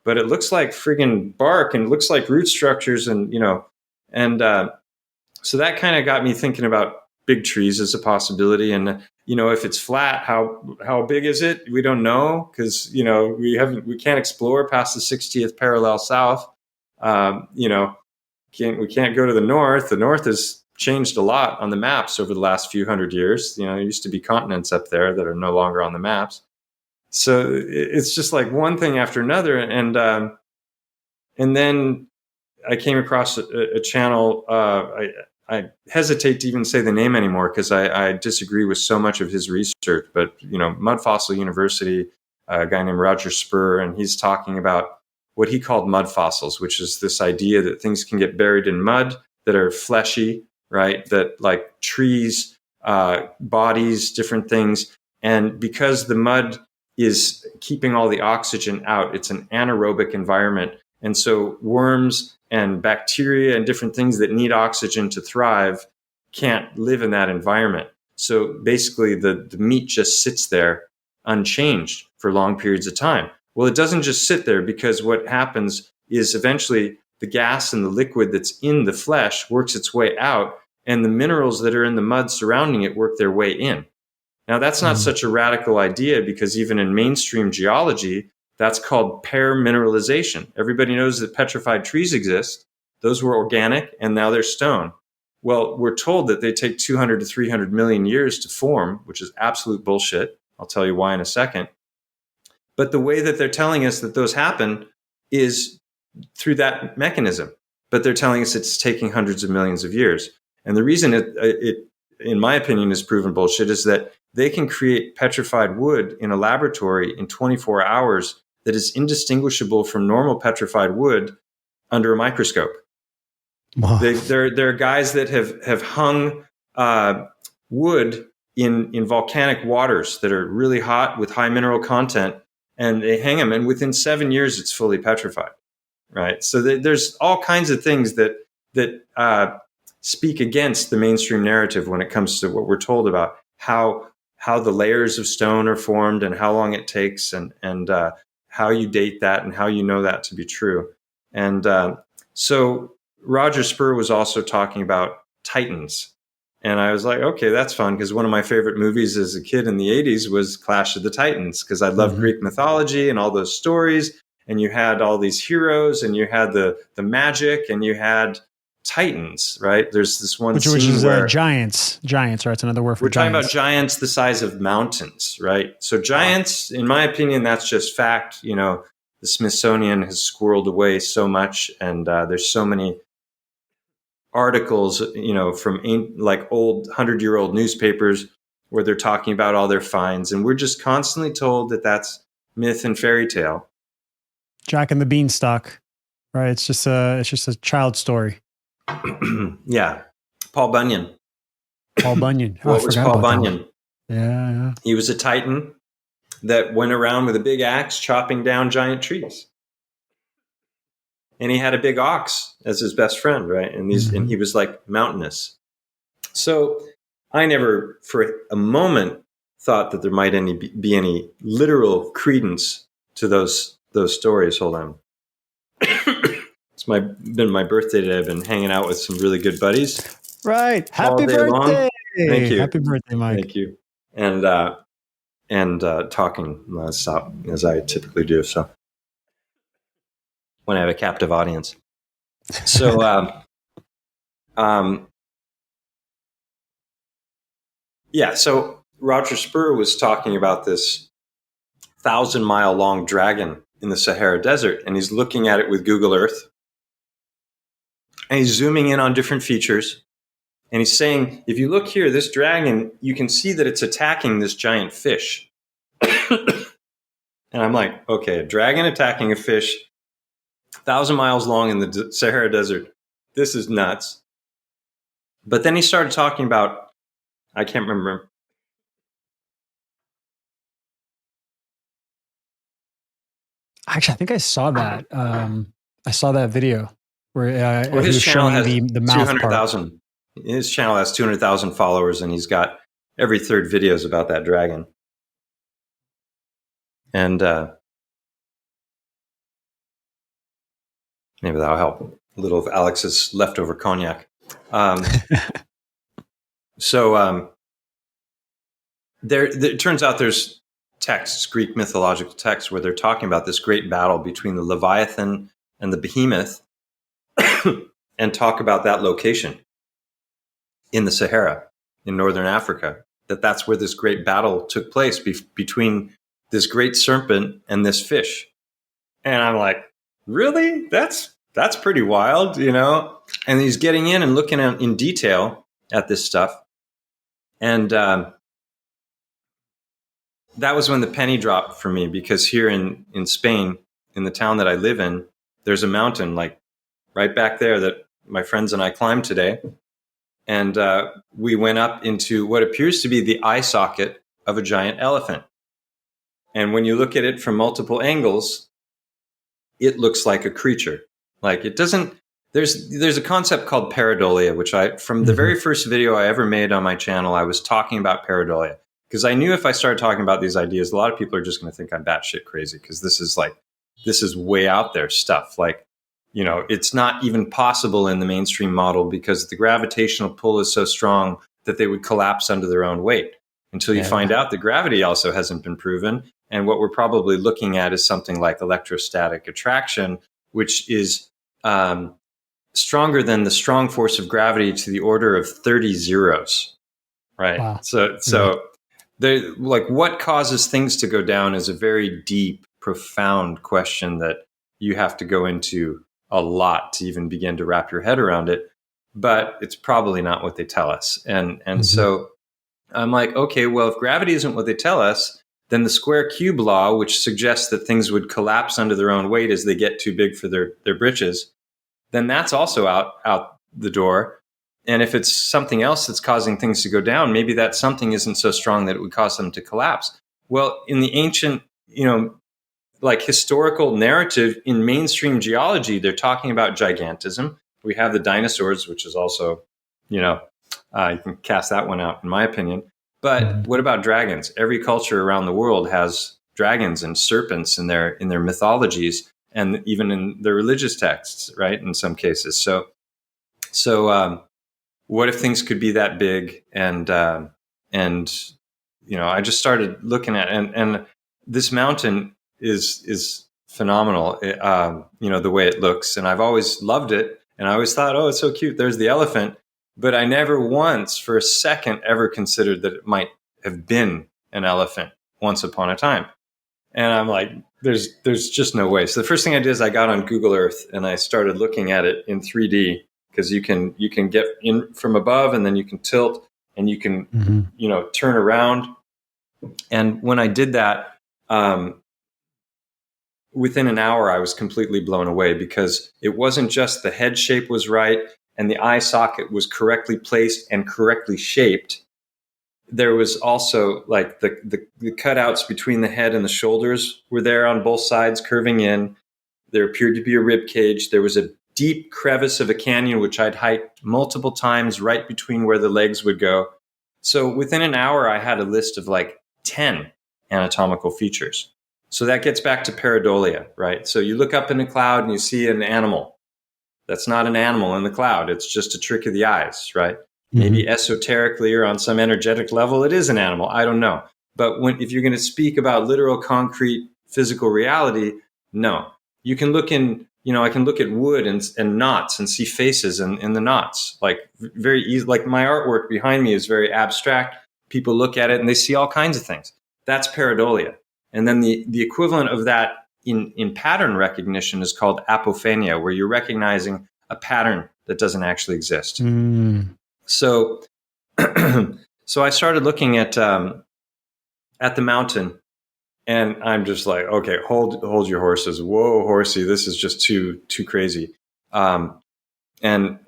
but it looks like friggin' bark and it looks like root structures and so that kind of got me thinking about big trees as a possibility. And, if it's flat, how big is it? We don't know because, we can't explore past the 60th parallel south. We can't go to the north. The north has changed a lot on the maps over the last few hundred years. There used to be continents up there that are no longer on the maps. So it's just like one thing after another. And then I came across a channel. I hesitate to even say the name anymore because I disagree with so much of his research. But Mud Fossil University, a guy named Roger Spur, and he's talking about what he called mud fossils, which is this idea that things can get buried in mud that are fleshy, right? That like trees, bodies, different things And because the mud is keeping all the oxygen out, it's an anaerobic environment. And so worms and bacteria and different things that need oxygen to thrive can't live in that environment. So basically the meat just sits there unchanged for long periods of time. Well, it doesn't just sit there, because what happens is eventually the gas and the liquid that's in the flesh works its way out, and the minerals that are in the mud surrounding it work their way in. Now, that's not such a radical idea, because even in mainstream geology, that's called permineralization. Everybody knows that petrified trees exist. Those were organic, and now they're stone. Well, we're told that they take 200 to 300 million years to form, which is absolute bullshit. I'll tell you why in a second. But the way that they're telling us that those happen is through that mechanism. But they're telling us it's taking hundreds of millions of years. And the reason it in my opinion, is proven bullshit is that they can create petrified wood in a laboratory in 24 hours that is indistinguishable from normal petrified wood under a microscope. Wow. There are guys that have hung wood in volcanic waters that are really hot with high mineral content, and they hang them, and within 7 years, it's fully petrified, right? So there's all kinds of things that speak against the mainstream narrative when it comes to what we're told about how the layers of stone are formed and how long it takes, and how you date that and how you know that to be true. And so Roger Spurr was also talking about titans. And I was like, okay, that's fun, because one of my favorite movies as a kid in the 80s was Clash of the Titans, because I loved Greek mythology and all those stories. And you had all these heroes, and you had the magic, and you had titans, right? There's this one which is where giants, right? It's another word for we're giants. Talking about giants the size of mountains, right? So giants, in my opinion, that's just fact. You know, the Smithsonian has squirreled away so much, and there's so many articles, you know, from like old 100-year-old newspapers where they're talking about all their finds, and we're just constantly told that that's myth and fairy tale. Jack and the Beanstalk, right? It's just a child story. Yeah, Paul Bunyan. Paul Bunyan. What was Paul Bunyan? Yeah. He was a titan that went around with a big axe chopping down giant trees. And he had a big ox as his best friend, right? And he was like mountainous. So I never for a moment thought that there might be any literal credence to those stories. Hold on. It's been my birthday today. I've been hanging out with some really good buddies. Right. Happy birthday. Long. Thank you. Happy birthday, Mike. Thank you. And talking nonstop, as I typically do. So when I have a captive audience. So, yeah, so Roger Spurr was talking about this 1,000-mile long dragon in the Sahara Desert, and he's looking at it with Google Earth, and he's zooming in on different features, and he's saying, if you look here, this dragon, you can see that it's attacking this giant fish. And I'm like, okay, a dragon attacking a fish 1,000 miles long in the Sahara Desert. This is nuts. But then he started talking about, I can't remember. Actually, I think I saw that. I saw that video where his channel has the mouth 200,000. His channel has 200,000 followers, and he's got every third videos about that dragon. And maybe that'll help. A little of Alex's leftover cognac. So it turns out there's texts, Greek mythological texts, where they're talking about this great battle between the Leviathan and the Behemoth, and talk about that location in the Sahara, in northern Africa, that's where this great battle took place between this great serpent and this fish. And I'm like, really? That's pretty wild, you know? And he's getting in and looking at, in detail at this stuff. And that was when the penny dropped for me, because here in Spain, in the town that I live in, there's a mountain like right back there that my friends and I climbed today. And we went up into what appears to be the eye socket of a giant elephant. And when you look at it from multiple angles, it looks like a creature. Like it doesn't, there's a concept called pareidolia, which from the very first video I ever made on my channel, I was talking about pareidolia. Because I knew if I started talking about these ideas, a lot of people are just going to think I'm batshit crazy, because this is way out there stuff. Like, it's not even possible in the mainstream model because the gravitational pull is so strong that they would collapse under their own weight, until you find out that gravity also hasn't been proven. And what we're probably looking at is something like electrostatic attraction, which is stronger than the strong force of gravity to the order of 30 zeros. Right. Wow. So like, what causes things to go down is a very deep, profound question that you have to go into a lot to even begin to wrap your head around it. But it's probably not what they tell us. And so I'm like, okay, well, if gravity isn't what they tell us, then the square cube law, which suggests that things would collapse under their own weight as they get too big for their britches, then that's also out the door. And if it's something else that's causing things to go down, maybe that something isn't so strong that it would cause them to collapse. Well, in the ancient, like historical narrative in mainstream geology, they're talking about gigantism. We have the dinosaurs, which is also, you can cast that one out, in my opinion. But what about dragons? Every culture around the world has dragons and serpents in their mythologies, and even in their religious texts, right? In some cases. So what if things could be that big? And I just started looking at it, and this mountain is phenomenal. The way it looks, and I've always loved it, and I always thought, oh, it's so cute. There's the elephant. But I never once for a second ever considered that it might have been an elephant once upon a time. And I'm like, there's just no way. So the first thing I did is I got on Google Earth and I started looking at it in 3D, because you can get in from above, and then you can tilt, and you can turn around. And when I did that, within an hour, I was completely blown away, because it wasn't just the head shape was right and the eye socket was correctly placed and correctly shaped. There was also like the cutouts between the head and the shoulders were there on both sides, curving in. There appeared to be a rib cage. There was a deep crevice of a canyon, which I'd hiked multiple times, right between where the legs would go. So within an hour, I had a list of like 10 anatomical features. So that gets back to pareidolia, right? So you look up in a cloud and you see an animal. That's not an animal in the cloud. It's just a trick of the eyes, right? Maybe esoterically or on some energetic level, it is an animal. I don't know. But if you're going to speak about literal, concrete, physical reality, no. You can look in, I can look at wood and knots and see faces in the knots. Like very easy. Like my artwork behind me is very abstract. People look at it and they see all kinds of things. That's pareidolia. And then the equivalent of that in pattern recognition is called apophenia, where you're recognizing a pattern that doesn't actually exist. So I started looking at the mountain, and I'm just like, okay, hold your horses. Whoa, horsey, this is just too crazy. And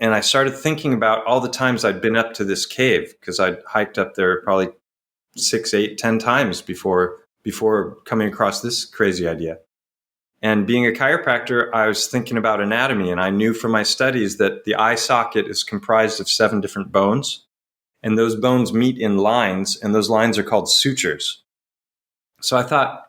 I started thinking about all the times I'd been up to this cave, because I'd hiked up there probably 6, 8, 10 times before coming across this crazy idea. And being a chiropractor, I was thinking about anatomy, and I knew from my studies that the eye socket is comprised of 7 different bones, and those bones meet in lines, and those lines are called sutures. So I thought,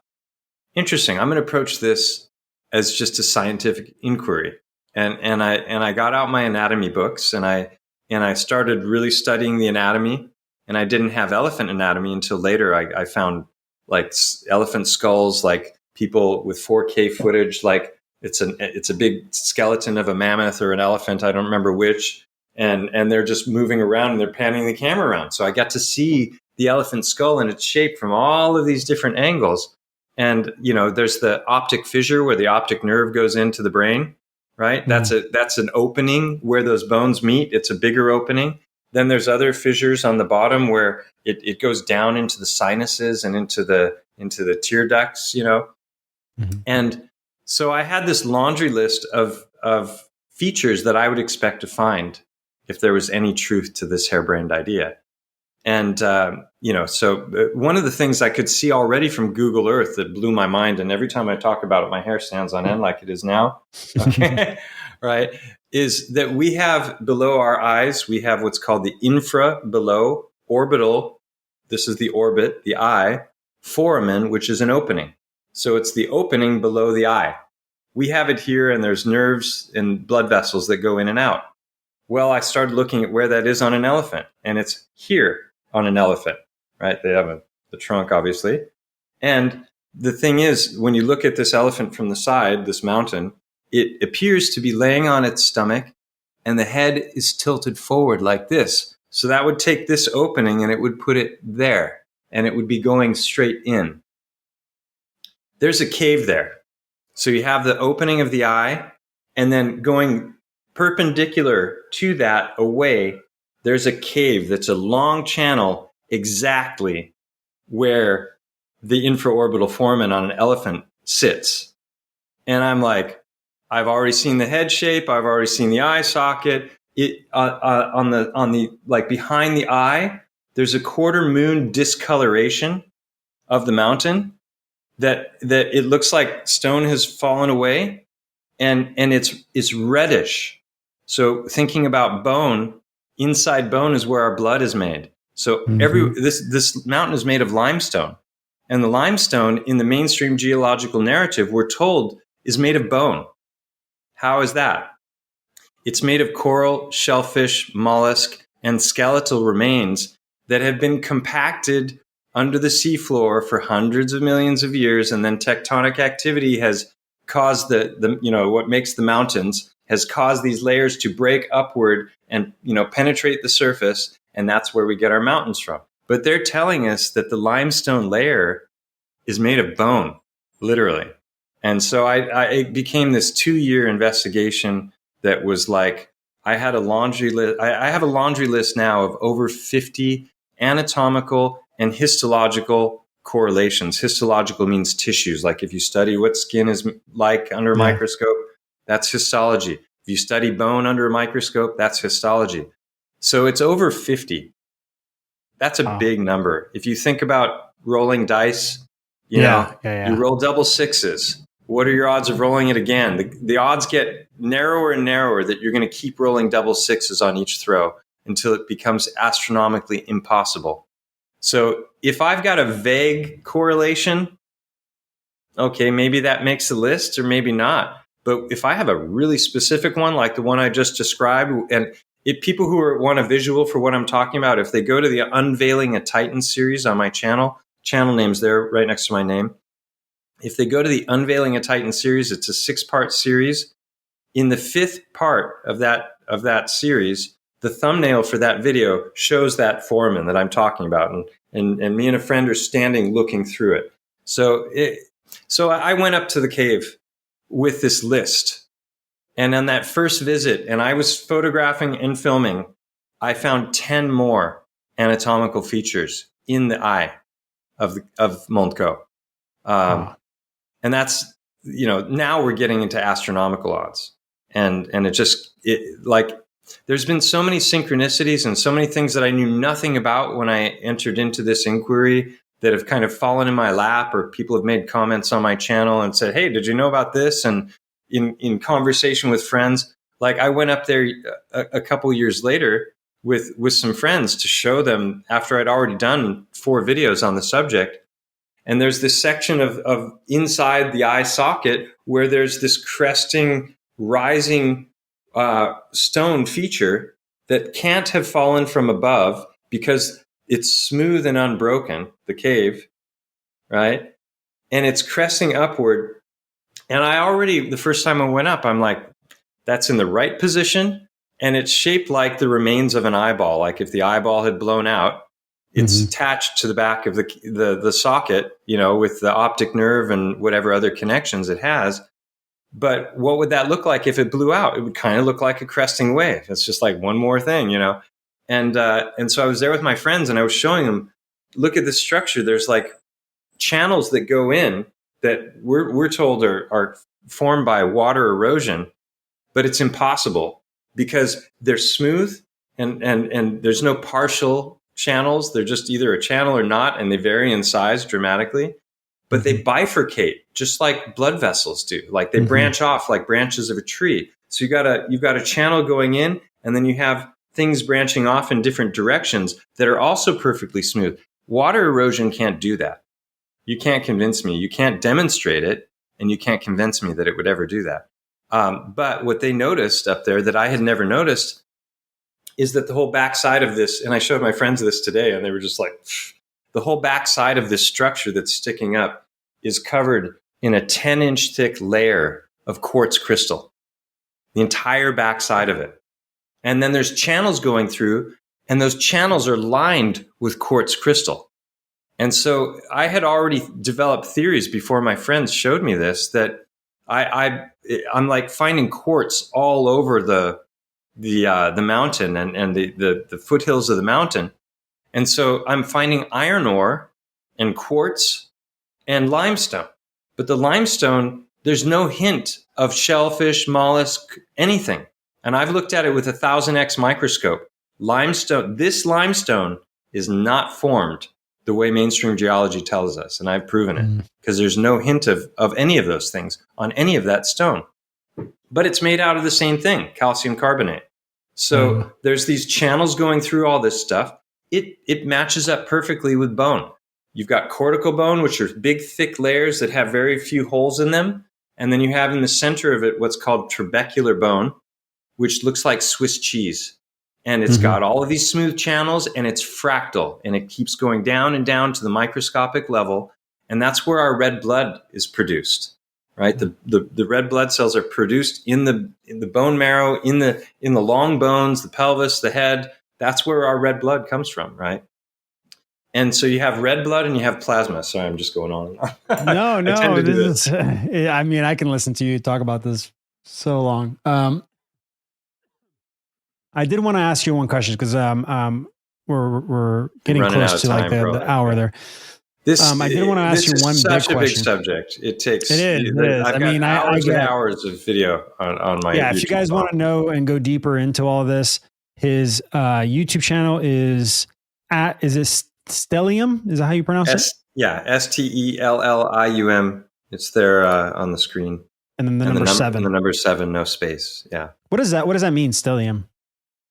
interesting, I'm going to approach this as just a scientific inquiry. And I got out my anatomy books, and I started really studying the anatomy, and I didn't have elephant anatomy until later. I found like elephant skulls, like people with 4K footage, like it's a big skeleton of a mammoth or an elephant, I don't remember which, and they're just moving around and they're panning the camera around. So I got to see the elephant skull and its shape from all of these different angles. And there's the optic fissure where the optic nerve goes into the brain, right? That's an opening where those bones meet. It's a bigger opening. Then there's other fissures on the bottom where it goes down into the sinuses and into the tear ducts, And so I had this laundry list of features that I would expect to find if there was any truth to this harebrained idea. And, so one of the things I could see already from Google Earth that blew my mind, and every time I talk about it, my hair stands on end like it is now, okay, right, is that we have below our eyes, we have what's called the infra below orbital. This is the orbit, the eye, foramen, which is an opening. So it's the opening below the eye. We have it here, and there's nerves and blood vessels that go in and out. Well, I started looking at where that is on an elephant, and it's here on an elephant, right? They have the trunk, obviously. And the thing is, when you look at this elephant from the side, this mountain, it appears to be laying on its stomach, and the head is tilted forward like this. So that would take this opening, and it would put it there, and it would be going straight in. There's a cave there. So you have the opening of the eye, and then going perpendicular to that away, there's a cave that's a long channel exactly where the infraorbital foramen on an elephant sits. And I'm like, I've already seen the head shape. I've already seen the eye socket. On the like behind the eye, there's a quarter moon discoloration of the mountain that it looks like stone has fallen away, and it's reddish. So thinking about bone, inside bone is where our blood is made. So this mountain is made of limestone, and the limestone in the mainstream geological narrative, we're told, is made of bone. How is that? It's made of coral, shellfish, mollusk, and skeletal remains that have been compacted under the seafloor for hundreds of millions of years, and then tectonic activity has caused what makes the mountains, has caused these layers to break upward and penetrate the surface, and that's where we get our mountains from. But they're telling us that the limestone layer is made of bone, literally. And so it became this 2-year investigation that was like, I had a laundry list. I have a laundry list now of over 50 anatomical and histological correlations. Histological means tissues. Like if you study what skin is like under a microscope, that's histology. If you study bone under a microscope, that's histology. So it's over 50. That's a big number. If you think about rolling dice, you roll double sixes. What are your odds of rolling it again? The odds get narrower and narrower that you're going to keep rolling double sixes on each throw until it becomes astronomically impossible. So if I've got a vague correlation, okay, maybe that makes the list or maybe not. But if I have a really specific one, like the one I just described, and if people who want a visual for what I'm talking about, if they go to the Unveiling a Titan series on my channel name's there right next to my name. If they go to the Unveiling a Titan series, it's a 6-part series. In the 5th part of that series, the thumbnail for that video shows that foramen that I'm talking about, and me and a friend are standing looking through it. So I went up to the cave with this list, and on that first visit, and I was photographing and filming, I found 10 more anatomical features in the eye of Montco. And that's, now we're getting into astronomical odds. And there's been so many synchronicities and so many things that I knew nothing about when I entered into this inquiry that have kind of fallen in my lap, or people have made comments on my channel and said, hey, did you know about this? And in conversation with friends, like I went up there a couple years later with some friends to show them after I'd already done 4 videos on the subject. And there's this section of inside the eye socket where there's this cresting, rising stone feature that can't have fallen from above because it's smooth and unbroken, the cave, right? And it's cresting upward. And the first time I went up, I'm like, that's in the right position. And it's shaped like the remains of an eyeball. Like if the eyeball had blown out, it's attached to the back of the socket, with the optic nerve and whatever other connections it has. But what would that look like if it blew out? It would kind of look like a cresting wave. It's just like one more thing, And so I was there with my friends, and I was showing them, look at this structure. There's like channels that go in that we're told are formed by water erosion, but it's impossible because they're smooth and there's no partial channels. They're just either a channel or not, and they vary in size dramatically. But they bifurcate just like blood vessels do. Like they branch off like branches of a tree. So you've got a channel going in, and then you have things branching off in different directions that are also perfectly smooth. Water erosion can't do that. You can't convince me. You can't demonstrate it, and you can't convince me that it would ever do that. But what they noticed up there that I had never noticed is that the whole backside of this, and I showed my friends this today, and they were just like, the whole backside of this structure that's sticking up is covered in a 10-inch thick layer of quartz crystal, the entire backside of it. And then there's channels going through, and those channels are lined with quartz crystal. And so I had already developed theories before my friends showed me this, that I'm like finding quartz all over the mountain and the foothills of the mountain. And so I'm finding iron ore and quartz and limestone. But the limestone, there's no hint of shellfish, mollusk, anything. And I've looked at it with a 1000x microscope. This limestone is not formed the way mainstream geology tells us. And I've proven it because there's no hint of any of those things on any of that stone. But it's made out of the same thing, calcium carbonate. So there's these channels going through all this stuff. It matches up perfectly with bone. You've got cortical bone, which are big, thick layers that have very few holes in them. And then you have in the center of it what's called trabecular bone, which looks like Swiss cheese. And it's got all of these smooth channels, and it's fractal, and it keeps going down and down to the microscopic level. And that's where our red blood is produced, right? The red blood cells are produced in the bone marrow, in the long bones, the pelvis, the head. That's where our red blood comes from, right? And so you have red blood and you have plasma. Sorry, I'm just going on. No. I mean, I can listen to you talk about this so long. I did want to ask you one question because we're getting close to like the hour there. I did want to ask you one big question. Such a big subject. It is. I mean, I get hours of video on my. Yeah, YouTube if you guys want to know and go deeper into all of this, his YouTube channel is Stellium? Is that how you pronounce it? Yeah, Stellium. It's there on the screen. And then the number 7. The number 7, no space. Yeah. What is that? What does that mean, Stellium?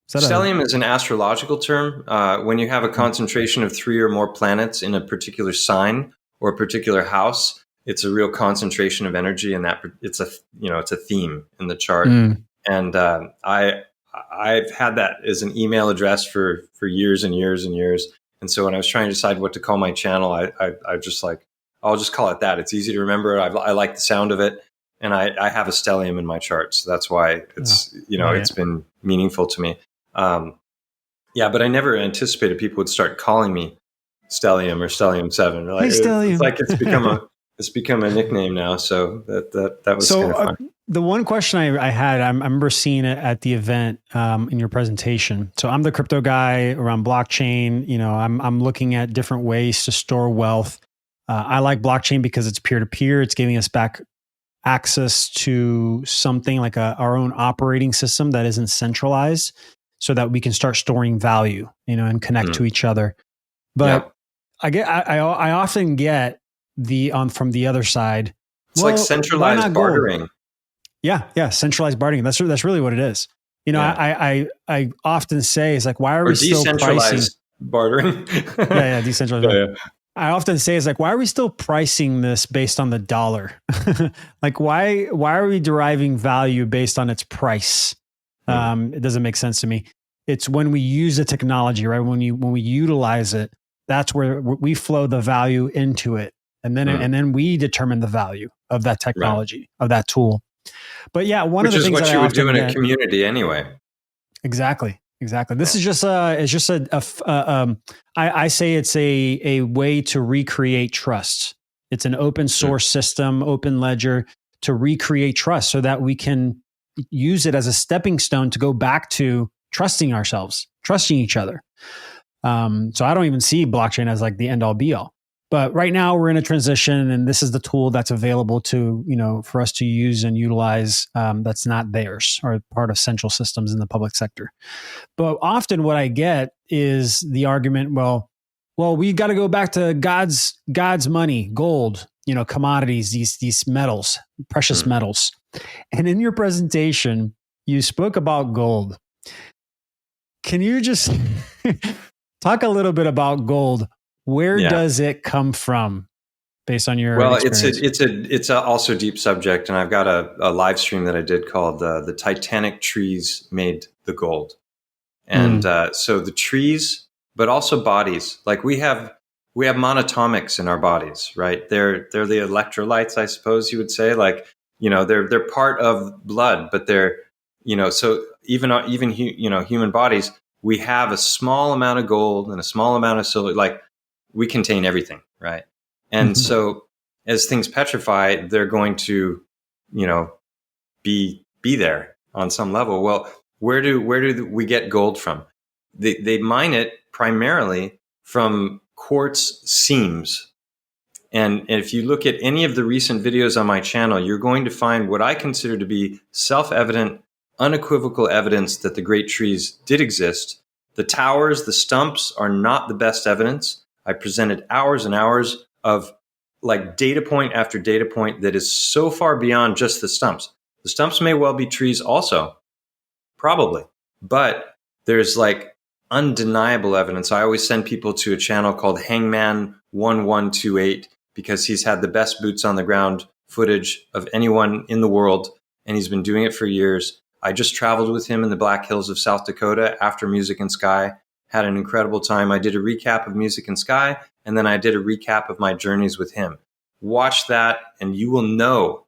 Stellium is an astrological term. When you have a concentration of 3 or more planets in a particular sign or a particular house, it's a real concentration of energy, and that it's a theme in the chart. And I've had that as an email address for years and years and years. And so when I was trying to decide what to call my channel, I just like, I'll just call it that. It's easy to remember. I like the sound of it. And I have a stellium in my chart. So that's why it's, it's been meaningful to me. But I never anticipated people would start calling me Stellium or Stellium 7. Like, hey, Stellium. It's like it's become a nickname now. So that was kind of fun. The one question I had, I remember seeing it at the event in your presentation. So I'm the crypto guy around blockchain. I'm looking at different ways to store wealth. I like blockchain because it's peer-to-peer. It's giving us back access to something like our own operating system that isn't centralized, so that we can start storing value, and connect to each other. But I often get from the other side. It's like centralized bartering. Yeah, centralized bartering. That's really what it is. I often say, it's like, why are we still pricing bartering? Decentralized bartering. I often say, it's like, why are we still pricing this based on the dollar? Like, why are we deriving value based on its price? It doesn't make sense to me. It's when we use the technology, right? When we utilize it, that's where we flow the value into it. And then we determine the value of that technology, of that tool. But yeah, one of the things which is that what you would do in a community anyway. Exactly. This is just I say it's a way to recreate trust. It's an open source system, open ledger, to recreate trust so that we can use it as a stepping stone to go back to trusting ourselves, trusting each other. So I don't even see blockchain as like the end all be all. But right now we're in a transition, and this is the tool that's available to, for us to use and utilize, that's not theirs or part of central systems in the public sector. But often what I get is the argument, well, we got to go back to God's money, gold, commodities, these metals, precious metals. And in your presentation, you spoke about gold. Can you just talk a little bit about gold? Where does it come from, based on your experience? It's also a deep subject, and I've got a live stream that I did called "The Titanic Trees Made the Gold," and so the trees, but also bodies. Like we have monatomics in our bodies, right? They're the electrolytes, I suppose you would say. Like they're part of blood, but they're so even human bodies, we have a small amount of gold and a small amount of silver. Like we contain everything, right? And so as things petrify, they're going to, be there on some level. Well, where do we get gold from? They mine it primarily from quartz seams. And if you look at any of the recent videos on my channel, you're going to find what I consider to be self-evident, unequivocal evidence that the great trees did exist. The towers, the stumps are not the best evidence. I presented hours and hours of like data point after data point that is so far beyond just the stumps. The stumps may well be trees also, probably, but there's like undeniable evidence. I always send people to a channel called Hangman 1128 because he's had the best boots on the ground footage of anyone in the world, and he's been doing it for years. I just traveled with him in the Black Hills of South Dakota after Music and Sky, had an incredible time. I did a recap of Music and Sky, and then I did a recap of my journeys with him. Watch that, and you will know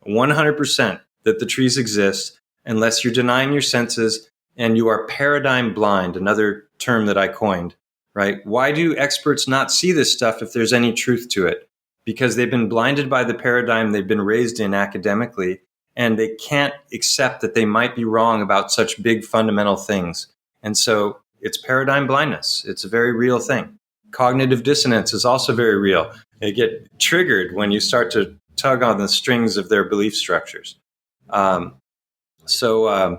100% that the trees exist unless you're denying your senses and you are paradigm blind, another term that I coined, right? Why do experts not see this stuff if there's any truth to it? Because they've been blinded by the paradigm they've been raised in academically, and they can't accept that they might be wrong about such big fundamental things. And so it's paradigm blindness. It's a very real thing. Cognitive dissonance is also very real. They get triggered when you start to tug on the strings of their belief structures. So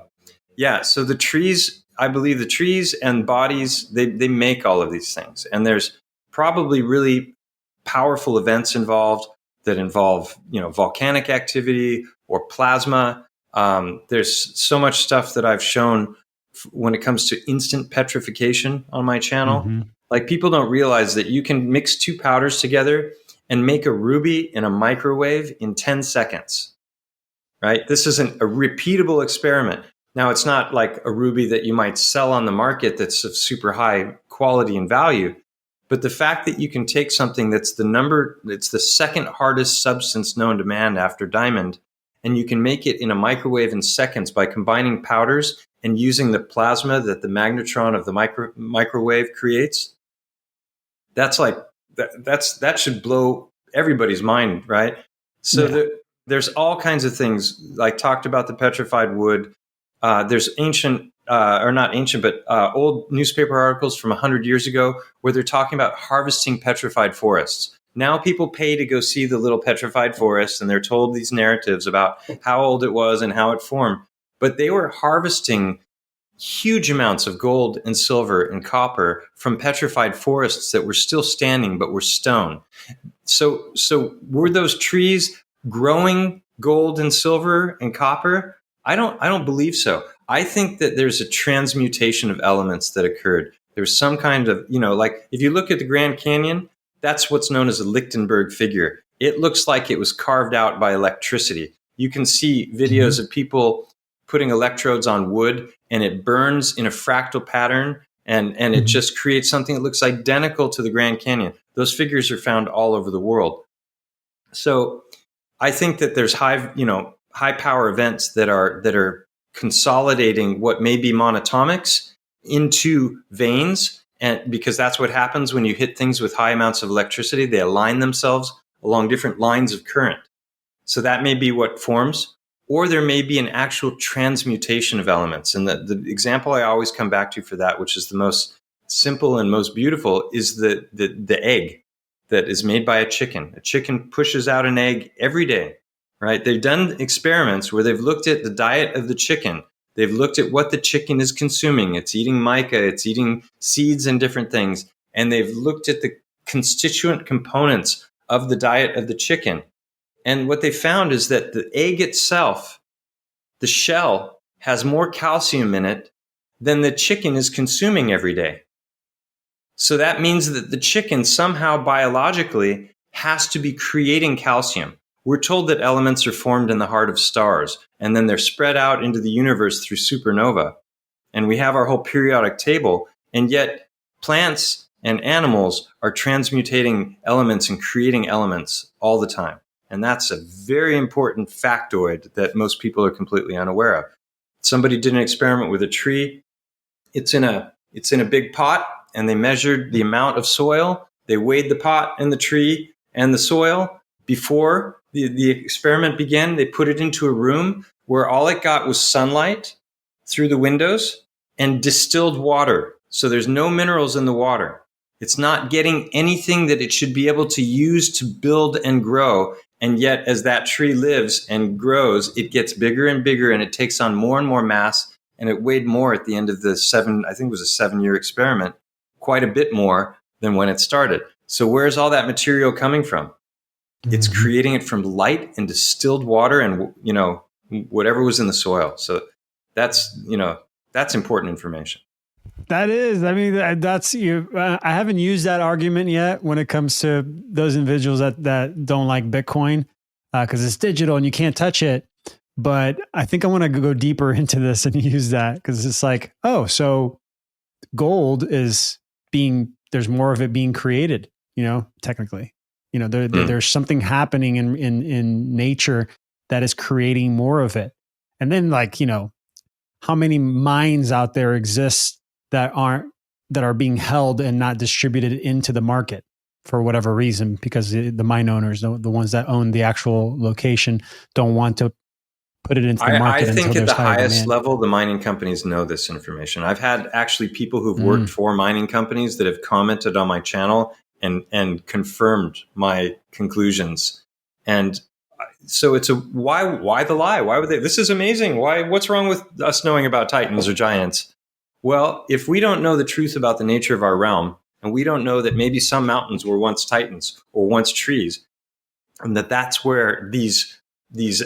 the trees, I believe the trees and bodies, they make all of these things. And there's probably really powerful events involved that involve, volcanic activity or plasma. There's so much stuff that I've shown when it comes to instant petrification on my channel. Mm-hmm. Like people don't realize that you can mix two powders together and make a ruby in a microwave in 10 seconds, right? This isn't a repeatable experiment. Now, it's not like a ruby that you might sell on the market that's of super high quality and value. But the fact that you can take something it's the second hardest substance known to man after diamond, and you can make it in a microwave in seconds by combining powders and using the plasma that the magnetron of the microwave creates, that should blow everybody's mind, right? So there's all kinds of things. Like talked about the petrified wood. There's ancient, or not ancient, but old newspaper articles from 100 years ago where they're talking about harvesting petrified forests. Now people pay to go see the little petrified forest, and they're told these narratives about how old it was and how it formed. But they were harvesting huge amounts of gold and silver and copper from petrified forests that were still standing but were stone. So were those trees growing gold and silver and copper? I don't believe so. I think that there's a transmutation of elements that occurred. There's some kind of, like if you look at the Grand Canyon, that's what's known as a Lichtenberg figure. It looks like it was carved out by electricity. You can see videos of people putting electrodes on wood and it burns in a fractal pattern and it just creates something that looks identical to the Grand Canyon. Those figures are found all over the world. So I think that there's high power events that are consolidating what may be monatomics into veins. And because that's what happens when you hit things with high amounts of electricity, they align themselves along different lines of current. So that may be what forms, or there may be an actual transmutation of elements. And the example I always come back to for that, which is the most simple and most beautiful, is the egg that is made by a chicken. A chicken pushes out an egg every day, right? They've done experiments where they've looked at the diet of the chicken. They've looked at what the chicken is consuming. It's eating mica, it's eating seeds and different things. And they've looked at the constituent components of the diet of the chicken. And what they found is that the egg itself, the shell, has more calcium in it than the chicken is consuming every day. So that means that the chicken somehow biologically has to be creating calcium. We're told that elements are formed in the heart of stars, and then they're spread out into the universe through supernova. And we have our whole periodic table, and yet plants and animals are transmutating elements and creating elements all the time. And that's a very important factoid that most people are completely unaware of. Somebody did an experiment with a tree. It's in a big pot, and they measured the amount of soil. They weighed the pot and the tree and the soil. Before the experiment began, they put it into a room where all it got was sunlight through the windows and distilled water. So there's no minerals in the water. It's not getting anything that it should be able to use to build and grow. And yet, as that tree lives and grows, it gets bigger and bigger, and it takes on more and more mass. And it weighed more at the end of the I think it was a 7-year experiment, quite a bit more than when it started. So where's all that material coming from? It's creating it from light and distilled water and, whatever was in the soil. So that's important information. That is, I mean, that's you. I haven't used that argument yet when it comes to those individuals that don't like Bitcoin because it's digital and you can't touch it. But I think I want to go deeper into this and use that because it's like, oh, so gold is there's more of it being created, technically. There's something happening in nature that is creating more of it. And then how many mines out there exist that are being held and not distributed into the market for whatever reason, because the mine owners, the ones that own the actual location, don't want to put it into the market. I think at the highest level, the mining companies know this information. I've had actually people who've worked for mining companies that have commented on my channel and confirmed my conclusions. And so it's why the lie? Why would they? This is amazing. What's wrong with us knowing about titans or giants? Well, if we don't know the truth about the nature of our realm, and we don't know that maybe some mountains were once titans or once trees, and that's where these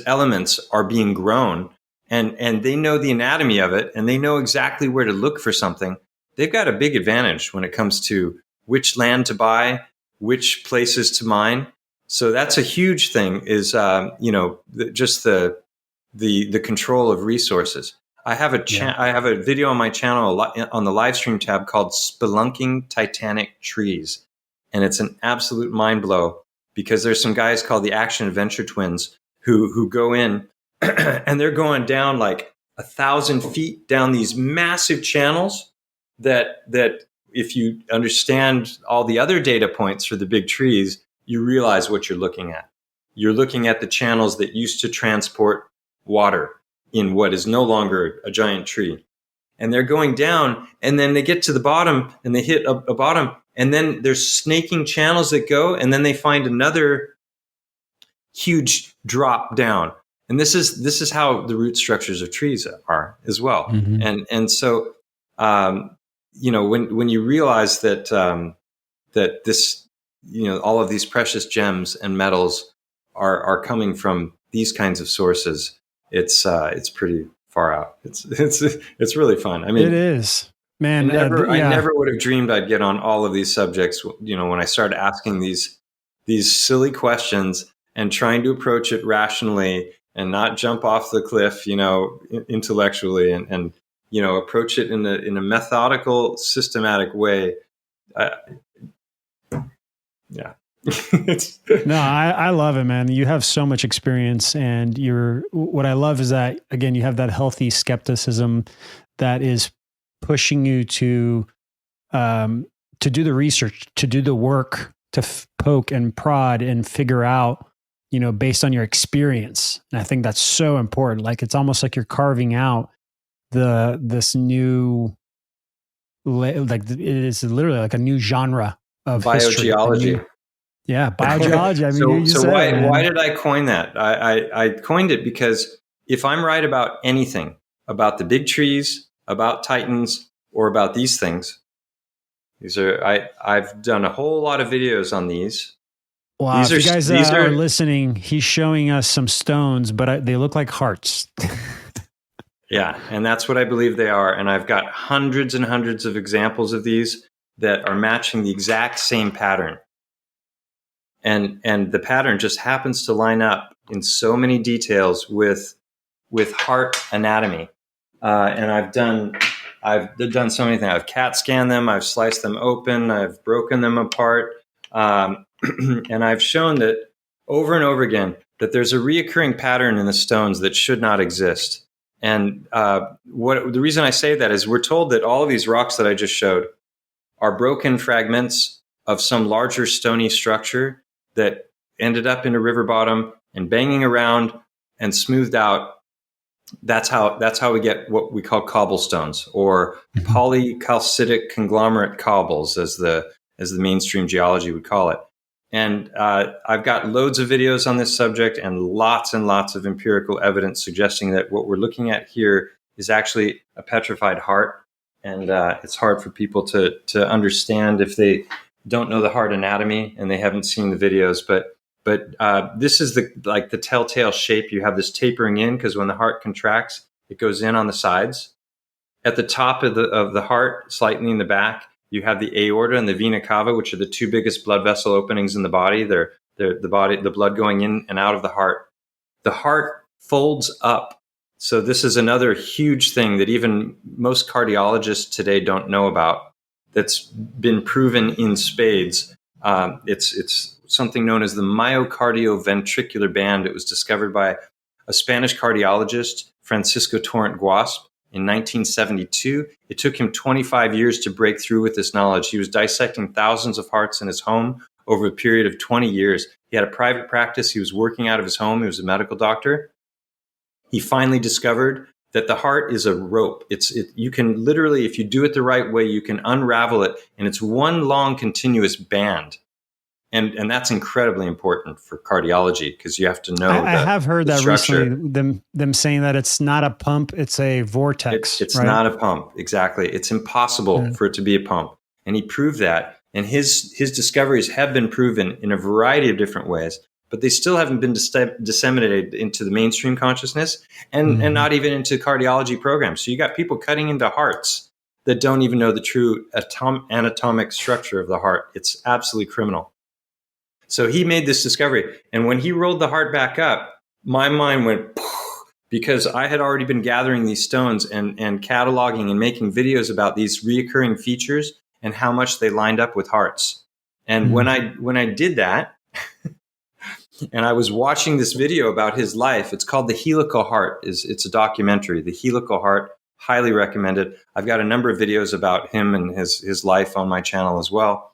elements are being grown, and they know the anatomy of it, and they know exactly where to look for something, they've got a big advantage when it comes to which land to buy, which places to mine. So that's a huge thing is, just the control of resources. I have a video on my channel on the live stream tab called Spelunking Titanic Trees. And it's an absolute mind blow because there's some guys called the Action Adventure Twins who go in and they're going down like 1,000 feet down these massive channels that if you understand all the other data points for the big trees, you realize what you're looking at. You're looking at the channels that used to transport water in what is no longer a giant tree. And they're going down, and then they get to the bottom, and they hit a bottom, and then there's snaking channels that go, and then they find another huge drop down. And this is how the root structures of trees are as well. Mm-hmm. And so, when you realize that that this, all of these precious gems and metals are coming from these kinds of sources, it's pretty far out. It's really fun. I mean, it is, man. I never would have dreamed I'd get on all of these subjects. When I started asking these silly questions and trying to approach it rationally and not jump off the cliff, intellectually and approach it in a methodical, systematic way. Yeah. No, I love it, man. You have so much experience, and what I love is that, again, you have that healthy skepticism that is pushing you to do the research, to do the work, to poke and prod and figure out, based on your experience. And I think that's so important. Like, it's almost like you're carving out this new, like it is literally like a new genre of biogeology. Yeah, biogeology. I mean, why did I coin that? I coined it because if I'm right about anything about the big trees, about titans, or about these things. I've done a whole lot of videos on these. Wow. If you guys are listening, he's showing us some stones, but they look like hearts. Yeah. And that's what I believe they are. And I've got hundreds and hundreds of examples of these that are matching the exact same pattern. And the pattern just happens to line up in so many details with heart anatomy. And I've done so many things. I've CAT scanned them. I've sliced them open. I've broken them apart. And I've shown that over and over again that there's a reoccurring pattern in the stones that should not exist. And the reason I say that is we're told that all of these rocks that I just showed are broken fragments of some larger stony structure that ended up in a river bottom and banging around and smoothed out. That's how we get what we call cobblestones, or polycalcitic conglomerate cobbles, as the mainstream geology would call it. And I've got loads of videos on this subject and lots of empirical evidence suggesting that what we're looking at here is actually a petrified heart. And it's hard for people to understand if they don't know the heart anatomy and they haven't seen the videos. But this is the telltale shape. You have this tapering in because when the heart contracts, it goes in on the sides. At the top of the heart, slightly in the back, you have the aorta and the vena cava, which are the two biggest blood vessel openings in the body. They're the blood going in and out of the heart. The heart folds up. So this is another huge thing that even most cardiologists today don't know about. That's been proven in spades. It's something known as the myocardioventricular band. It was discovered by a Spanish cardiologist, Francisco Torrent Guasp, in 1972. It took him 25 years to break through with this knowledge. He was dissecting thousands of hearts in his home over a period of 20 years. He had a private practice. He was working out of his home. He was a medical doctor. He finally discovered that the heart is a rope. You can literally, if you do it the right way, you can unravel it, and it's one long continuous band. And that's incredibly important for cardiology because you have to know. I have heard that structure. Recently, them saying that it's not a pump, it's a vortex. It's right? not a pump, exactly. It's impossible for it to be a pump, and he proved that. And his discoveries have been proven in a variety of different ways, but they still haven't been disseminated into the mainstream consciousness and not even into cardiology programs. So you got people cutting into hearts that don't even know the true anatomic structure of the heart. It's absolutely criminal. So he made this discovery. And when he rolled the heart back up, my mind went because I had already been gathering these stones and cataloging and making videos about these reoccurring features and how much they lined up with hearts. And when I did that, and I was watching this video about his life, it's called The Helical Heart. It's a documentary, The Helical Heart, highly recommended. I've got a number of videos about him and his life on my channel as well.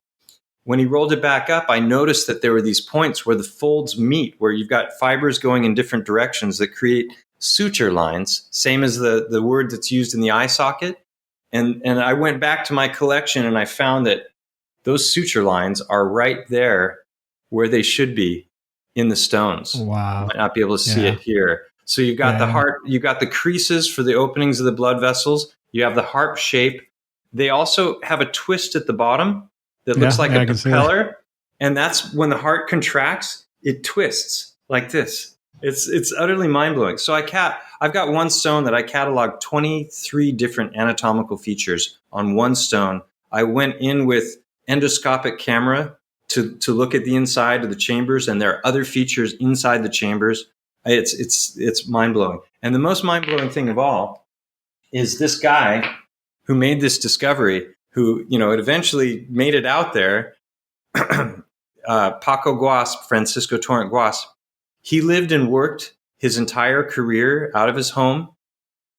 When he rolled it back up, I noticed that there were these points where the folds meet, where you've got fibers going in different directions that create suture lines, same as the word that's used in the eye socket. And I went back to my collection and I found that those suture lines are right there where they should be in the stones. Wow. You might not be able to see it here. So you've got the heart, you've got the creases for the openings of the blood vessels. You have the harp shape. They also have a twist at the bottom that looks like a propeller. And that's when the heart contracts, it twists like this. It's utterly mind-blowing. So I've got one stone that I cataloged 23 different anatomical features on one stone. I went in with endoscopic camera to look at the inside of the chambers, and there are other features inside the chambers. It's mind-blowing. And the most mind-blowing thing of all is this guy who made this discovery, who, it eventually made it out there, Paco Guasp, Francisco Torrent Guasp. He lived and worked his entire career out of his home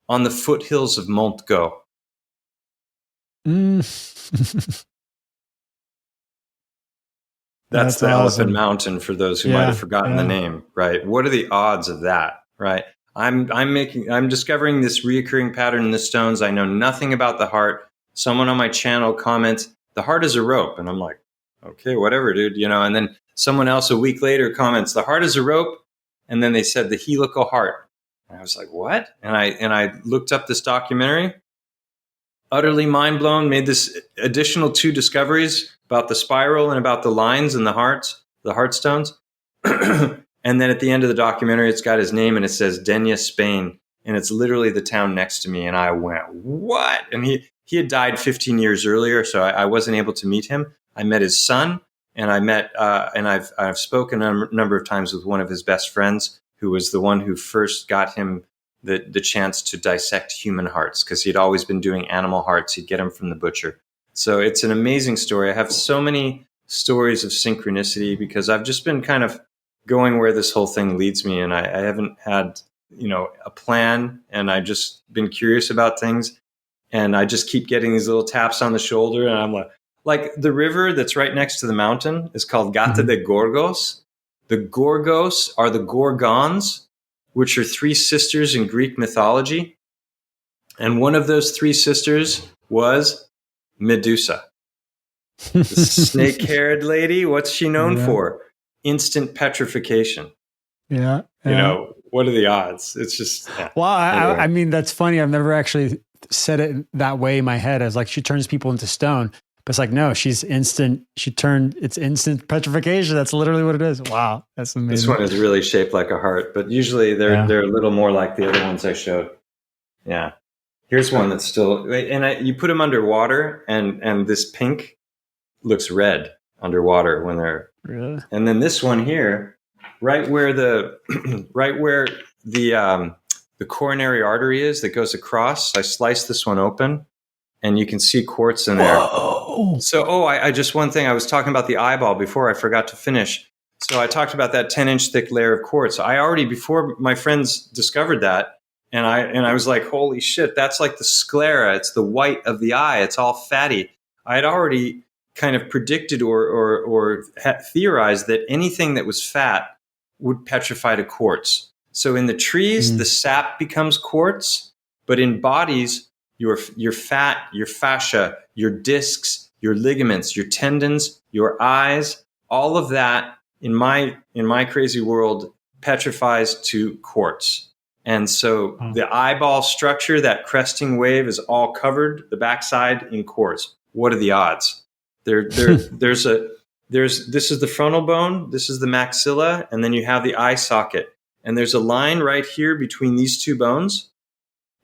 on the foothills of Mont Go. That's the awesome Elephant Mountain for those who might have forgotten the name, right? What are the odds of that, right? I'm discovering this reoccurring pattern in the stones. I know nothing about the heart. Someone on my channel comments, the heart is a rope. And I'm like, okay, whatever, dude, and then someone else a week later comments, the heart is a rope. And then they said the helical heart. And I was like, what? And I looked up this documentary, utterly mind blown, made this additional 2 discoveries about the spiral and about the lines and the heart stones. And then at the end of the documentary, it's got his name and it says Denia, Spain. And it's literally the town next to me. And I went, what? And he had died 15 years earlier, so I wasn't able to meet him. I met his son, and I met, and I've spoken a number of times with one of his best friends, who was the one who first got him the chance to dissect human hearts, because he'd always been doing animal hearts. He'd get them from the butcher. So it's an amazing story. I have so many stories of synchronicity because I've just been kind of going where this whole thing leads me, and I haven't had, a plan, and I've just been curious about things, and I just keep getting these little taps on the shoulder, and I'm like the river that's right next to the mountain is called Gata de Gorgos. The Gorgos are the Gorgons, which are 3 sisters in Greek mythology, and one of those 3 sisters was Medusa, the snake-haired lady. What's she known for? Instant petrification. Yeah. What are the odds? It's just, well, I mean, that's funny. I've never actually said it that way in my head. As like, she turns people into stone, but it's like, no, it's instant petrification. That's literally what it is. Wow. That's amazing. This one is really shaped like a heart, but usually they're a little more like the other ones I showed. Yeah. Here's one that's still, and you put them underwater, and this pink looks red underwater when they're, really? And then this one here, right where the coronary artery is that goes across, I sliced this one open, and you can see quartz in there. Whoa. So, I just, one thing, I was talking about the eyeball before, I forgot to finish. So I talked about that 10-inch thick layer of quartz. I already, before my friends discovered that, and I was like, holy shit, that's like the sclera. It's the white of the eye. It's all fatty. I had already kind of predicted or theorized that anything that was fat would petrify to quartz. So in the trees, the sap becomes quartz, but in bodies, your fat, your fascia, your discs, your ligaments, your tendons, your eyes, all of that in my crazy world petrifies to quartz. And so the eyeball structure, that cresting wave, is all covered, the backside, in quartz. What are the odds? This is the frontal bone, this is the maxilla, and then you have the eye socket. And there's a line right here between these 2 bones,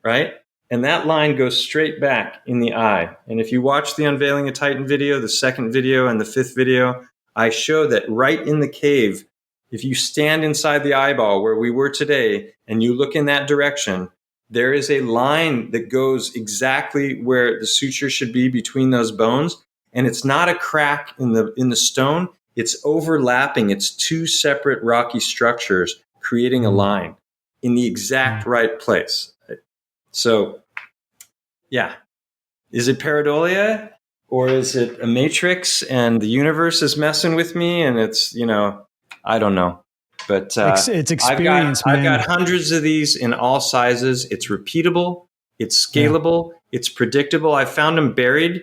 right? And that line goes straight back in the eye. And if you watch the Unveiling a Titan video, the 2nd video and the 5th video, I show that right in the cave, if you stand inside the eyeball where we were today and you look in that direction, there is a line that goes exactly where the suture should be between those bones. And it's not a crack in the stone. It's overlapping. It's 2 separate rocky structures creating a line in the exact right place. So, yeah. Is it pareidolia, or is it a matrix and the universe is messing with me? And it's, I don't know. But it's experience, I've got hundreds of these in all sizes. It's repeatable. It's scalable. It's predictable. I found them buried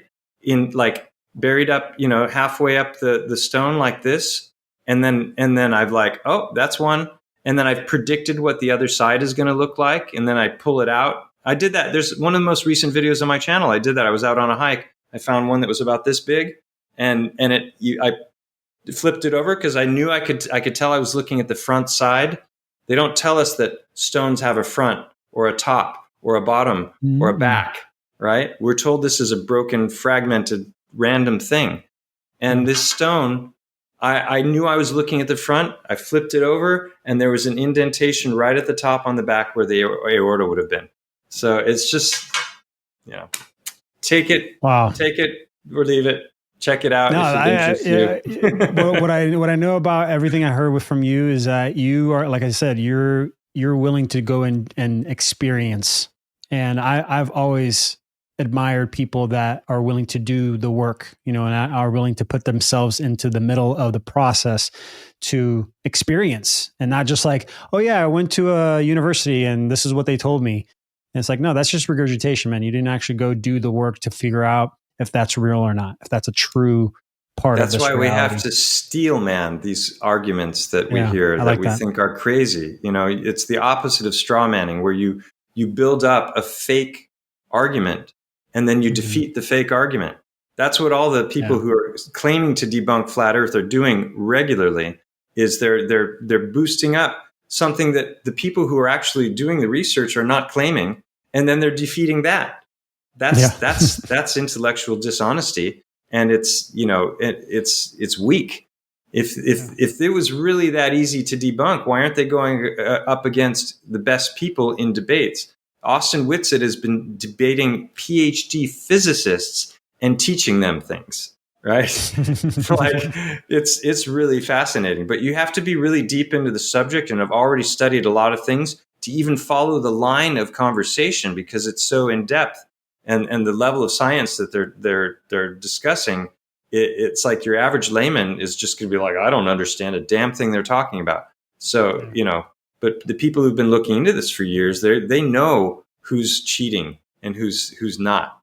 up, halfway up the stone like this. And then I've like, oh, that's one. And then I've predicted what the other side is going to look like. And then I pull it out. I did that. There's one of the most recent videos on my channel. I did that. I was out on a hike. I found one that was about this big, and I flipped it over because I knew I could tell I was looking at the front side. They don't tell us that stones have a front or a top or a bottom or a back, right? We're told this is a broken, fragmented, random thing. And this stone, I knew I was looking at the front. I flipped it over, and there was an indentation right at the top on the back where the aorta would have been. So it's just, take it or leave it. Check it out. If it interests you. What I know about everything I heard from you is that you are, like I said, you're willing to go and experience. And I've always admired people that are willing to do the work, and are willing to put themselves into the middle of the process to experience, and not just like, oh yeah, I went to a university and this is what they told me. And it's like, no, that's just regurgitation, man. You didn't actually go do the work to figure out if that's real or not, if that's a true part of That's this why reality. we have to steel man these arguments that we hear I that like we think are crazy. It's the opposite of straw manning, where you build up a fake argument and then you defeat the fake argument. That's what all the people who are claiming to debunk flat Earth are doing regularly. Is they're boosting up something that the people who are actually doing the research are not claiming, and then they're defeating that. That's intellectual dishonesty, and it's weak. If it was really that easy to debunk, why aren't they going up against the best people in debates? Austin Whitsitt has been debating PhD physicists and teaching them things, right? Like it's really fascinating, but you have to be really deep into the subject and have already studied a lot of things to even follow the line of conversation, because it's so in depth, and the level of science that they're discussing. It's like your average layman is just going to be like, I don't understand a damn thing they're talking about. So, but the people who've been looking into this for years, they know who's cheating and who's not.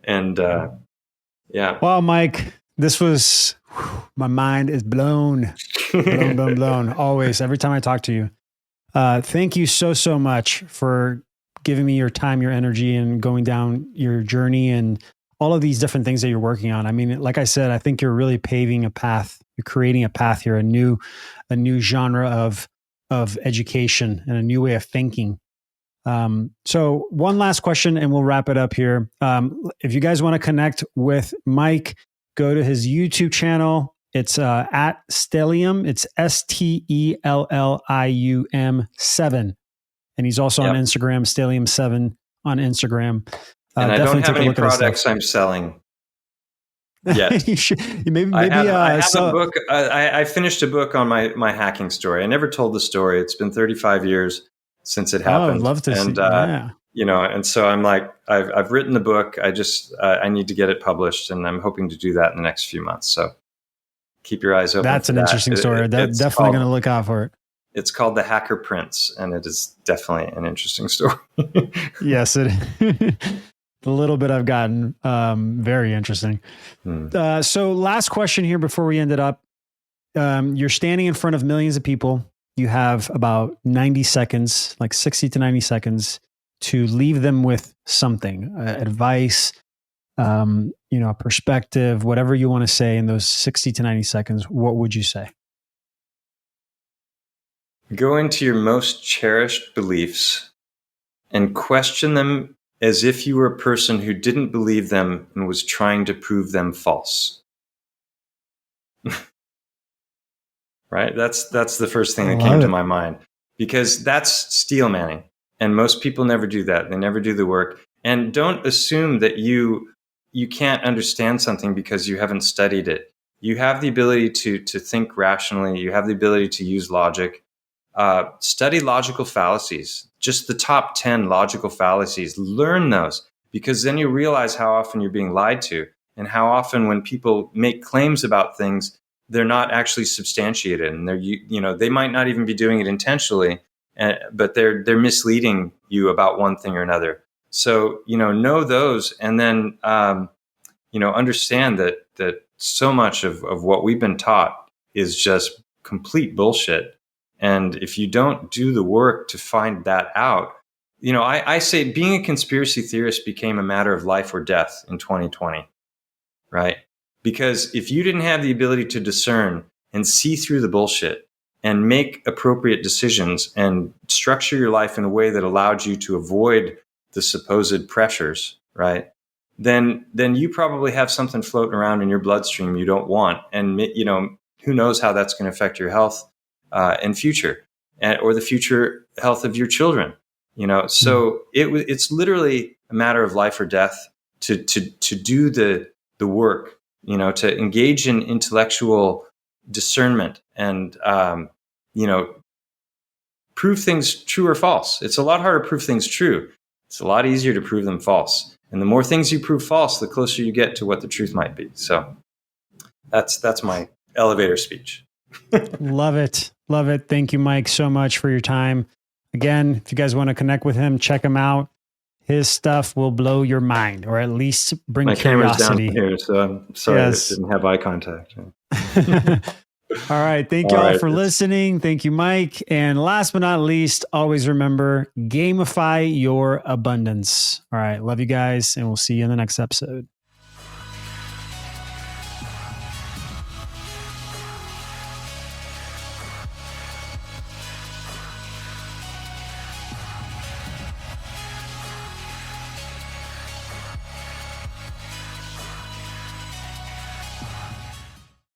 And yeah. Well, Mike, this was, my mind is blown. blown. Always, every time I talk to you. Thank you so much for giving me your time, your energy, and going down your journey and all of these different things that you're working on. I mean, like I said, I think you're really paving a path. You're creating a path here, a new genre of education and a new way of thinking. So one last question and we'll wrap it up here. If you guys want to connect with Mike, go to his YouTube channel. It's at Stellium. It's STELLIUM 7. And he's also on Instagram, Stellium 7 on Instagram. And I don't have any products I'm selling yet. maybe I have a book. I finished a book on my hacking story. I never told the story. It's been 35 years since it happened. Oh, I'd love to see. And so I'm like, I've written the book. I need to get it published, and I'm hoping to do that in the next few months. So keep your eyes open. That's an interesting story. Definitely going to look out for it. It's called The Hacker Prince, and it is definitely an interesting story. Yes, it is. The little bit I've gotten, very interesting. So last question here before we end it up. You're standing in front of millions of people. You have about 90 seconds, like 60 to 90 seconds to leave them with something, advice, a perspective, whatever you want to say in those 60 to 90 seconds. What would you say? Go into your most cherished beliefs and question them as if you were a person who didn't believe them and was trying to prove them false. Right? That's the first thing that came to my mind, because that's steel manning. And most people never do that. They never do the work. And don't assume that you can't understand something because you haven't studied it. You have the ability to think rationally. You have the ability to use logic. Study logical fallacies, just the top 10 logical fallacies. Learn those, because then you realize how often you're being lied to, and how often when people make claims about things, they're not actually substantiated, and they might not even be doing it intentionally, but they're misleading you about one thing or another. So know those, and then understand that so much of what we've been taught is just complete bullshit. And if you don't do the work to find that out, I say being a conspiracy theorist became a matter of life or death in 2020, right? Because if you didn't have the ability to discern and see through the bullshit and make appropriate decisions and structure your life in a way that allowed you to avoid the supposed pressures, right? Then you probably have something floating around in your bloodstream you don't want. And, who knows how that's going to affect your health and future, or the future health of your children. So it's literally a matter of life or death to do the work, to engage in intellectual discernment and prove things true or false. It's a lot harder to prove things true. It's a lot easier to prove them false. And the more things you prove false, the closer you get to what the truth might be. So that's my elevator speech. Love it. Love it. Thank you, Mike, so much for your time. Again, if you guys want to connect with him, check him out. His stuff will blow your mind, or at least bring My camera's down curiosity. here, so I'm sorry I didn't have eye contact. All right. Thank All y'all right. for listening. Thank you, Mike. And last but not least, always remember, gamify your abundance. All right. Love you guys, and we'll see you in the next episode.